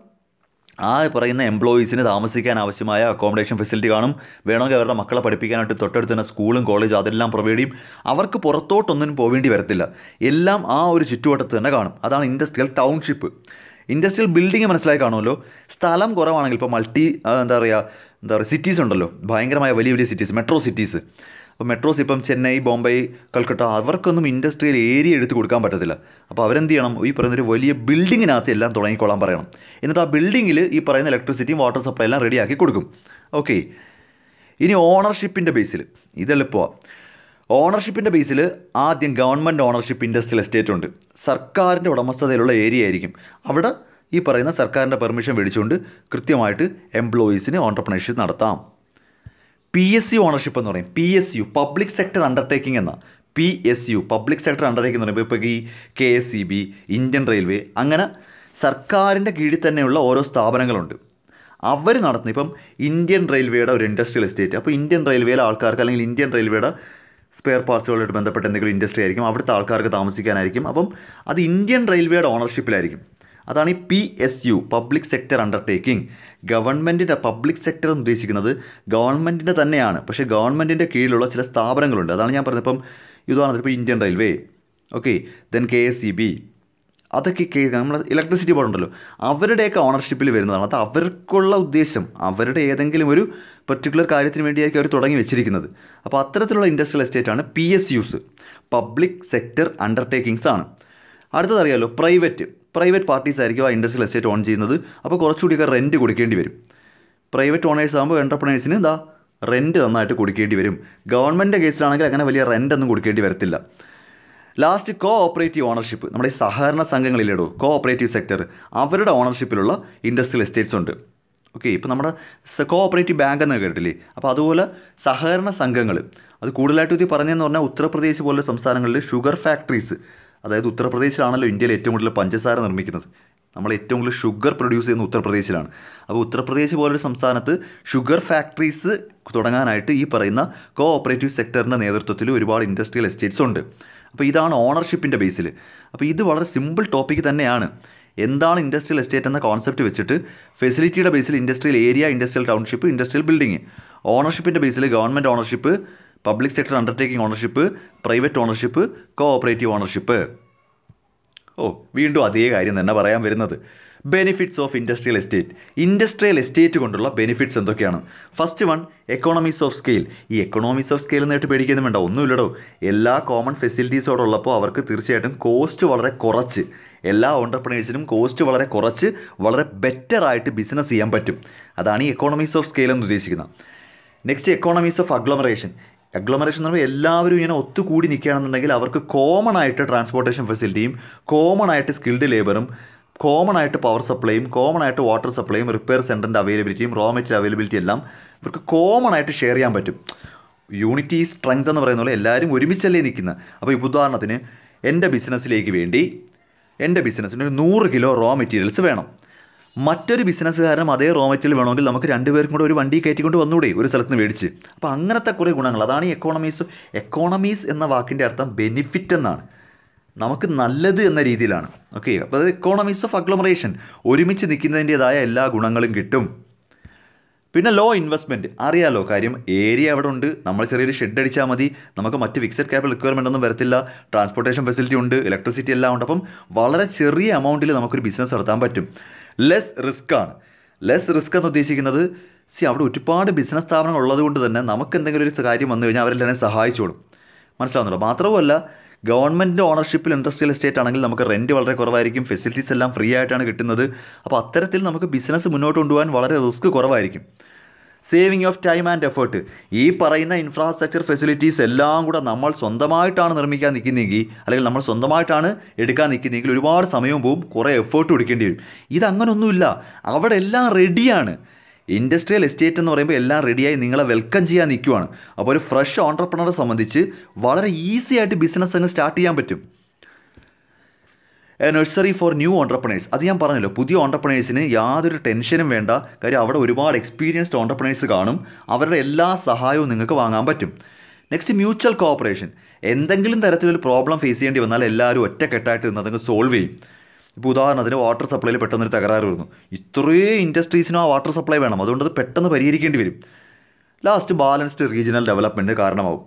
ആ പറയുന്ന എംപ്ലോയീസിന് താമസിക്കാൻ ആവശ്യമായ അക്കോമഡേഷൻ ഫെസിലിറ്റി കാണും. വേണമെങ്കിൽ അവരുടെ മക്കളെ പഠിപ്പിക്കാനായിട്ട് തൊട്ടടുത്ത് തന്നെ സ്കൂളും കോളേജും അതെല്ലാം പ്രൊവൈഡ് ചെയ്യും. അവർക്ക് പുറത്തോട്ടൊന്നും പോവേണ്ടി വരത്തില്ല. എല്ലാം ആ ഒരു ചുറ്റുവട്ടത്ത് തന്നെ കാണും. അതാണ് ഇൻഡസ്ട്രിയൽ ടൗൺഷിപ്പ്. ഇൻഡസ്ട്രിയൽ ബിൽഡിംഗ് മനസ്സിലായി കാണുമല്ലോ. സ്ഥലം കുറവാണെങ്കിൽ ഇപ്പോൾ എന്താ പറയുക സിറ്റീസ് ഉണ്ടല്ലോ, ഭയങ്കരമായ വലിയ സിറ്റീസ്, മെട്രോ സിറ്റീസ്. അപ്പോൾ മെട്രോസ് ഇപ്പം ചെന്നൈ, ബോംബെ, കൽക്കട്ട, അവർക്കൊന്നും ഇൻഡസ്ട്രിയൽ ഏരിയ എടുത്ത് കൊടുക്കാൻ പറ്റത്തില്ല. അപ്പോൾ അവരെന്ത് ചെയ്യണം? ഈ പറയുന്നൊരു വലിയ ബിൽഡിങ്ങിനകത്ത് എല്ലാം തുടങ്ങിക്കൊള്ളാൻ പറയണം. എന്നിട്ട് ആ ബിൽഡിങ്ങിൽ ഈ പറയുന്ന ഇലക്ട്രിസിറ്റിയും വാട്ടർ സപ്ലൈ എല്ലാം റെഡിയാക്കി കൊടുക്കും. ഓക്കെ. ഇനി ഓണർഷിപ്പിൻ്റെ ബേസിൽ ഇതെളുപ്പമാണ്. ഓണർഷിപ്പിൻ്റെ ബേസിൽ ആദ്യം ഗവൺമെൻറ് ഓണർഷിപ്പ് ഇൻഡസ്ട്രിയൽ എസ്റ്റേറ്റ് ഉണ്ട്. സർക്കാരിൻ്റെ ഉടമസ്ഥതയിലുള്ള ഏരിയ ആയിരിക്കും. അവിടെ ഈ പറയുന്ന സർക്കാരിൻ്റെ പെർമിഷൻ മേടിച്ചുകൊണ്ട് കൃത്യമായിട്ട് എംപ്ലോയീസിന് ഓൺട്രപ്രണർഷിപ്പ് നടത്താം. PSU ഓണർഷിപ്പ് എന്ന് പറയും. PSU പബ്ലിക് സെക്ടർ അണ്ടർടേക്കിംഗ് എന്ന PSU പബ്ലിക് സെക്ടർ അണ്ടർടേക്കിംഗ് എന്ന് പറയുമ്പോൾ ഇപ്പോൾ ഈ KSEB, ഇന്ത്യൻ റെയിൽവേ, അങ്ങനെ സർക്കാരിൻ്റെ കീഴിൽ തന്നെയുള്ള ഓരോ സ്ഥാപനങ്ങളുണ്ട്. അവർ നടത്തുന്ന ഇപ്പം ഇന്ത്യൻ റെയിൽവേയുടെ ഒരു ഇൻഡസ്ട്രിയൽ എസ്റ്റേറ്റ്. അപ്പോൾ ഇന്ത്യൻ റെയിൽവേയിലെ ആൾക്കാർക്ക് അല്ലെങ്കിൽ ഇന്ത്യൻ റെയിൽവേയുടെ സ്പെയർ പാർട്സുകളായിട്ട് ബന്ധപ്പെട്ട എന്തെങ്കിലും ഇൻഡസ്ട്രി ആയിരിക്കും, അവിടുത്തെ ആൾക്കാർക്ക് താമസിക്കാനായിരിക്കും. അപ്പം അത് ഇന്ത്യൻ റെയിൽവേയുടെ ഓണർഷിപ്പിലായിരിക്കും. അതാണ് ഈ PSU, പബ്ലിക് സെക്ടർ അണ്ടർടേക്കിംഗ്. ഗവൺമെൻറ്റിൻ്റെ പബ്ലിക് സെക്ടർ എന്ന് ഉദ്ദേശിക്കുന്നത് ഗവൺമെൻറ്റിൻ്റെ തന്നെയാണ്, പക്ഷേ ഗവൺമെൻറ്റിൻ്റെ കീഴിലുള്ള ചില സ്ഥാപനങ്ങളുണ്ട്. അതാണ് ഞാൻ പറഞ്ഞത്. ഇപ്പം ഉദാഹരണത്തിന് ഇപ്പോൾ Indian railway, okay, then KSEB, അതൊക്കെ നമ്മൾ ഇലക്ട്രിസിറ്റി ബോർഡ് ഉണ്ടല്ലോ, അവരുടെയൊക്കെ ഓണർഷിപ്പിൽ വരുന്നതാണ്. അത് അവർക്കുള്ള ഉദ്ദേശം, അവരുടെ ഏതെങ്കിലും ഒരു പെർട്ടിക്കുലർ കാര്യത്തിന് വേണ്ടിയായിരിക്കും അവർ തുടങ്ങി വെച്ചിരിക്കുന്നത്. അപ്പോൾ അത്തരത്തിലുള്ള ഇൻഡസ്ട്രിയൽ എസ്റ്റേറ്റാണ് PSUs, പബ്ലിക് സെക്ടർ അണ്ടർടേക്കിങ്സ് ആണ്. അടുത്തതറിയാലോ, പ്രൈവറ്റ് പാർട്ടീസ് ആയിരിക്കും ആ ഇൻഡസ്ട്രിയൽ എസ്റ്റേറ്റ് ഓൺ ചെയ്യുന്നത്. അപ്പോൾ കുറച്ചുകൂടിയൊക്കെ റെൻറ്റ് കൊടുക്കേണ്ടി വരും. പ്രൈവറ്റ് ഓണേഴ്സ് ആകുമ്പോൾ എൻ്റർപ്രനേഴ്സിന് റെൻറ്റ് നന്നായിട്ട് കൊടുക്കേണ്ടി വരും. ഗവൺമെൻറ്റിൻ്റെ കേസിലാണെങ്കിൽ അങ്ങനെ വലിയ റെൻ്റൊന്നും കൊടുക്കേണ്ടി വരത്തില്ല. ലാസ്റ്റ് കോഓപ്പറേറ്റീവ് ഓണർഷിപ്പ്, നമ്മുടെ ഈ സഹകരണ സംഘങ്ങളിലേടോ കോഓപ്പറേറ്റീവ് സെക്ടർ, അവരുടെ ഓണർഷിപ്പിലുള്ള ഇൻഡസ്ട്രിയൽ എസ്റ്റേറ്റ്സ് ഉണ്ട്. ഓക്കെ, ഇപ്പോൾ നമ്മുടെ കോഓപ്പറേറ്റീവ് ബാങ്ക് എന്ന് കേട്ടില്ലേ, അപ്പോൾ അതുപോലെ സഹകരണ സംഘങ്ങൾ, അത് കൂടുതലായിട്ട് ഇത് പറഞ്ഞതെന്ന് പറഞ്ഞാൽ ഉത്തർപ്രദേശ് പോലുള്ള സംസ്ഥാനങ്ങളിൽ ഷുഗർ ഫാക്ടറീസ്, അതായത് ഉത്തർപ്രദേശിലാണല്ലോ ഇന്ത്യയിൽ ഏറ്റവും കൂടുതൽ പഞ്ചസാര നിർമ്മിക്കുന്നത്. നമ്മൾ ഏറ്റവും കൂടുതൽ ഷുഗർ പ്രൊഡ്യൂസ് ചെയ്യുന്ന ഉത്തർപ്രദേശിലാണ്. അപ്പോൾ ഉത്തർപ്രദേശ് പോലൊരു സംസ്ഥാനത്ത് ഷുഗർ ഫാക്ടറീസ് തുടങ്ങാനായിട്ട് ഈ പറയുന്ന കോഓപ്പറേറ്റീവ് സെക്ടറിൻ്റെ നേതൃത്വത്തിൽ ഒരുപാട് ഇൻഡസ്ട്രിയൽ എസ്റ്റേറ്റ്സ് ഉണ്ട്. അപ്പോൾ ഇതാണ് ഓണർഷിപ്പിൻ്റെ ബേസിൽ. അപ്പോൾ ഇത് വളരെ സിമ്പിൾ ടോപ്പിക്ക് തന്നെയാണ്. എന്താണ് ഇൻഡസ്ട്രിയൽ എസ്റ്റേറ്റ് എന്ന കോൺസെപ്റ്റ് വെച്ചിട്ട് ഫെസിലിറ്റിയുടെ ബേസിൽ industrial area, industrial township, industrial building. ഓണർഷിപ്പിൻ്റെ ബേസിൽ government ownership, public sector undertaking ownership, private ownership, cooperative ownership. വീണ്ടും അതേ കാര്യം തന്നെ പറയാൻ വരുന്നത്. Benefits of industrial estate. Industrial estate കൊണ്ടുള്ള ബെനിഫിറ്റ്സ് എന്തൊക്കെയാണ്? First one, economies of scale. ഈ എക്കോണമീസ് ഓഫ് സ്കെയിൽ എന്നിട്ട് പേടിക്കൊന്നും വേണ്ട, ഒന്നുമില്ലടോ. എല്ലാ കോമൺ ഫെസിലിറ്റീസോടുള്ളപ്പോൾ അവർക്ക് തീർച്ചയായിട്ടും കോസ്റ്റ് വളരെ കുറച്ച്, എല്ലാ ഓൺടർപ്രണേഴ്സിനും കോസ്റ്റ് വളരെ കുറച്ച് വളരെ ബെറ്ററായിട്ട് ബിസിനസ് ചെയ്യാൻ പറ്റും. അതാണ് ഈ എക്കോണമീസ് ഓഫ് സ്കെയിൽ എന്ന് ഉദ്ദേശിക്കുന്നത്. Next, economies of agglomeration. Agglomeration എന്ന് പറയുമ്പോൾ എല്ലാവരും ഇങ്ങനെ ഒത്തുകൂടി നിൽക്കുകയാണെന്നുണ്ടെങ്കിൽ അവർക്ക് കോമൺ ആയിട്ട് ട്രാൻസ്പോർട്ടേഷൻ ഫെസിലിറ്റിയും, കോമൺ ആയിട്ട് സ്കിൽഡ് ലേബറും, കോമൺ ആയിട്ട് പവർ സപ്ലൈയും, കോമൺ ആയിട്ട് വാട്ടർ സപ്ലൈയും, റിപ്പയർ സെൻറ്ററിൻ്റെ അവൈലബിലിറ്റിയും, റോ മെറ്റീരിയൽ അവൈലബിലിറ്റി എല്ലാം ഇവർക്ക് കോമൺ ആയിട്ട് ഷെയർ ചെയ്യാൻ പറ്റും. യൂണിറ്റി സ്ട്രെങ്ത് എന്ന് പറയുന്ന പോലെ എല്ലാവരും ഒരുമിച്ചല്ലേ നിൽക്കുന്നത്. അപ്പോൾ ഇപ്പോൾ ഉദാഹരണത്തിന് എൻ്റെ ബിസിനസ്സിലേക്ക് വേണ്ടി എൻ്റെ ബിസിനസ്സിന് ഒരു 100 കിലോ റോ മെറ്റീരിയൽസ് വേണം. മറ്റൊരു ബിസിനസ്സുകാരനും അതേ റോ മെറ്റീരിയൽ വേണമെങ്കിൽ നമുക്ക് രണ്ടുപേർക്കും കൂടെ ഒരു വണ്ടി കയറ്റിക്കൊണ്ട് വന്നൂടെ, ഒരു സ്ഥലത്ത് നിന്ന് മേടിച്ച്. അപ്പോൾ അങ്ങനത്തെ കുറേ ഗുണങ്ങൾ, അതാണ് ഈ എക്കോണമീസ്. എക്കോണമീസ് എന്ന വാക്കിൻ്റെ അർത്ഥം ബെനിഫിറ്റ് എന്നാണ്, നമുക്ക് നല്ലത് എന്ന രീതിയിലാണ്. ഓക്കെ, അപ്പോൾ അത് എക്കോണമീസ് ഓഫ് അഗ്ലോമറേഷൻ, ഒരുമിച്ച് നിൽക്കുന്നതിൻ്റേതായ എല്ലാ ഗുണങ്ങളും കിട്ടും. പിന്നെ ലോ ഇൻവെസ്റ്റ്മെൻറ്റ്, അറിയാലോ കാര്യം. ഏരിയ അവിടെ ഉണ്ട്, നമ്മൾ ചെറിയൊരു ഷെഡ് അടിച്ചാൽ മതി, നമുക്ക് മറ്റ് ഫിക്സഡ് ക്യാപിറ്റൽ റിക്വയർമെൻ്റ് ഒന്നും വരത്തില്ല, ട്രാൻസ്പോർട്ടേഷൻ ഫെസിലിറ്റി ഉണ്ട്, ഇലക്ട്രിസിറ്റി എല്ലാം ഉണ്ട്. അപ്പം വളരെ ചെറിയ എമൗണ്ടിൽ നമുക്കൊരു ബിസിനസ് നടത്താൻ പറ്റും. ലെസ് റിസ്ക് ആണ്. ലെസ് റിസ്ക് എന്ന് ഉദ്ദേശിക്കുന്നത് അവിടെ ഒരുപാട് ബിസിനസ് സ്ഥാപനങ്ങൾ ഉള്ളത് കൊണ്ട് തന്നെ നമുക്ക് എന്തെങ്കിലും ഒരു കാര്യം വന്നു കഴിഞ്ഞാൽ അവരെല്ലാം സഹായിച്ചോളും. മനസ്സിലാവുന്നുണ്ടോ? മാത്രവുമല്ല, ഗവൺമെൻറ് ഓണർഷിപ്പിൽ ഇൻഡസ്ട്രിയൽ എസ്റ്റേറ്റ് ആണെങ്കിൽ നമുക്ക് റെൻറ്റ് വളരെ കുറവായിരിക്കും, ഫെസിലിറ്റീസ് എല്ലാം ഫ്രീ ആയിട്ടാണ് കിട്ടുന്നത്. അപ്പോൾ അത്തരത്തിൽ നമുക്ക് ബിസിനസ് മുന്നോട്ട് കൊണ്ടുപോകാൻ വളരെ റിസ്ക് കുറവായിരിക്കും. Saving of time and effort. ഈ പറയുന്ന ഇൻഫ്രാസ്ട്രക്ചർ ഫെസിലിറ്റീസ് എല്ലാം കൂടെ നമ്മൾ സ്വന്തമായിട്ടാണ് നിർമ്മിക്കാൻ നിൽക്കുന്നതെങ്കിൽ, അല്ലെങ്കിൽ നമ്മൾ സ്വന്തമായിട്ടാണ് എടുക്കാൻ നിൽക്കുന്നതെങ്കിൽ ഒരുപാട് സമയവും പോവും, കുറേ എഫേർട്ട് കൊടുക്കേണ്ടി വരും. ഇതങ്ങനൊന്നുമില്ല, അവിടെ എല്ലാം റെഡിയാണ്. ഇൻഡസ്ട്രിയൽ എസ്റ്റേറ്റ് എന്ന് പറയുമ്പോൾ എല്ലാം റെഡിയായി നിങ്ങളെ വെൽക്കം ചെയ്യാൻ നിൽക്കുവാണ്. അപ്പോൾ ഒരു ഫ്രഷ് ഓൺട്രപ്രണറെ സംബന്ധിച്ച് വളരെ ഈസി ആയിട്ട് ബിസിനസ് അങ്ങ് സ്റ്റാർട്ട് ചെയ്യാൻ പറ്റും. A nursery for new entrepreneurs. അത് ഞാൻ പറഞ്ഞല്ലോ, പുതിയ ഓൺട്രപ്രണേഴ്സിന് യാതൊരു ടെൻഷനും വേണ്ട. കാര്യം അവിടെ ഒരുപാട് എക്സ്പീരിയൻസ്ഡ് ഓൺട്രപ്രണേഴ്സ് കാണും, അവരുടെ എല്ലാ സഹായവും നിങ്ങൾക്ക് വാങ്ങാൻ പറ്റും. Next, mutual cooperation. എന്തെങ്കിലും തരത്തിലൊരു പ്രോബ്ലം ഫേസ് ചെയ്യേണ്ടി വന്നാൽ എല്ലാവരും ഒറ്റക്കെട്ടായിട്ട് നിന്ന് അതങ്ങ് സോൾവ് ചെയ്യും. ഇപ്പോൾ ഉദാഹരണത്തിന് വാട്ടർ സപ്ലൈയിൽ പെട്ടെന്നൊരു തകരാറ് വരുന്നു, ഇത്രയും ഇൻഡസ്ട്രീസിനും ആ വാട്ടർ സപ്ലൈ വേണം, അതുകൊണ്ട് അത് പെട്ടെന്ന് പരിഹരിക്കേണ്ടി വരും. ലാസ്റ്റ്, ബാലൻസ്ഡ് റീജിയണൽ ഡെവലപ്മെൻറ്റ് കാരണമാവും.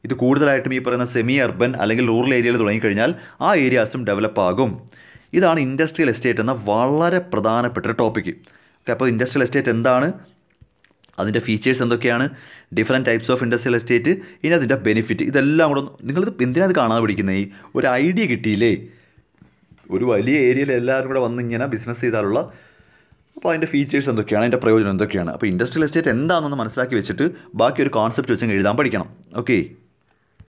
ഇത് കൂടുതലായിട്ടും ഈ പറയുന്ന സെമി അർബൻ അല്ലെങ്കിൽ റൂറൽ ഏരിയയിൽ തുടങ്ങിക്കഴിഞ്ഞാൽ ആ ഏരിയാസും ഡെവലപ്പ് ആകും. ഇതാണ് ഇൻഡസ്ട്രിയൽ എസ്റ്റേറ്റ് എന്ന വളരെ പ്രധാനപ്പെട്ട ഒരു ടോപ്പിക്ക്. ഓക്കെ, അപ്പോൾ ഇൻഡസ്ട്രിയൽ എസ്റ്റേറ്റ് എന്താണ്, അതിൻ്റെ ഫീച്ചേഴ്സ് എന്തൊക്കെയാണ്, different types of industrial estate, ഇനി അതിൻ്റെ ബെനിഫിറ്റ്, ഇതെല്ലാം കൂടെ നിങ്ങളിത് എന്തിനാത് കാണാതെ പിടിക്കുന്നത്? ഈ ഒരു ഐഡിയ കിട്ടിയില്ലേ, ഒരു വലിയ ഏരിയയിൽ എല്ലാവരും കൂടെ വന്ന് ഇങ്ങനെ ബിസിനസ് ചെയ്താലുള്ള, അപ്പോൾ അതിൻ്റെ ഫീച്ചേഴ്സ് എന്തൊക്കെയാണ്, അതിൻ്റെ പ്രയോജനം എന്തൊക്കെയാണ്. അപ്പോൾ ഇൻഡസ്ട്രിയൽ എസ്റ്റേറ്റ് എന്താണെന്ന് മനസ്സിലാക്കി വെച്ചിട്ട് ബാക്കി ഒരു കോൺസെപ്റ്റ് വെച്ച് എഴുതാൻ പഠിക്കണം. ഓക്കെ.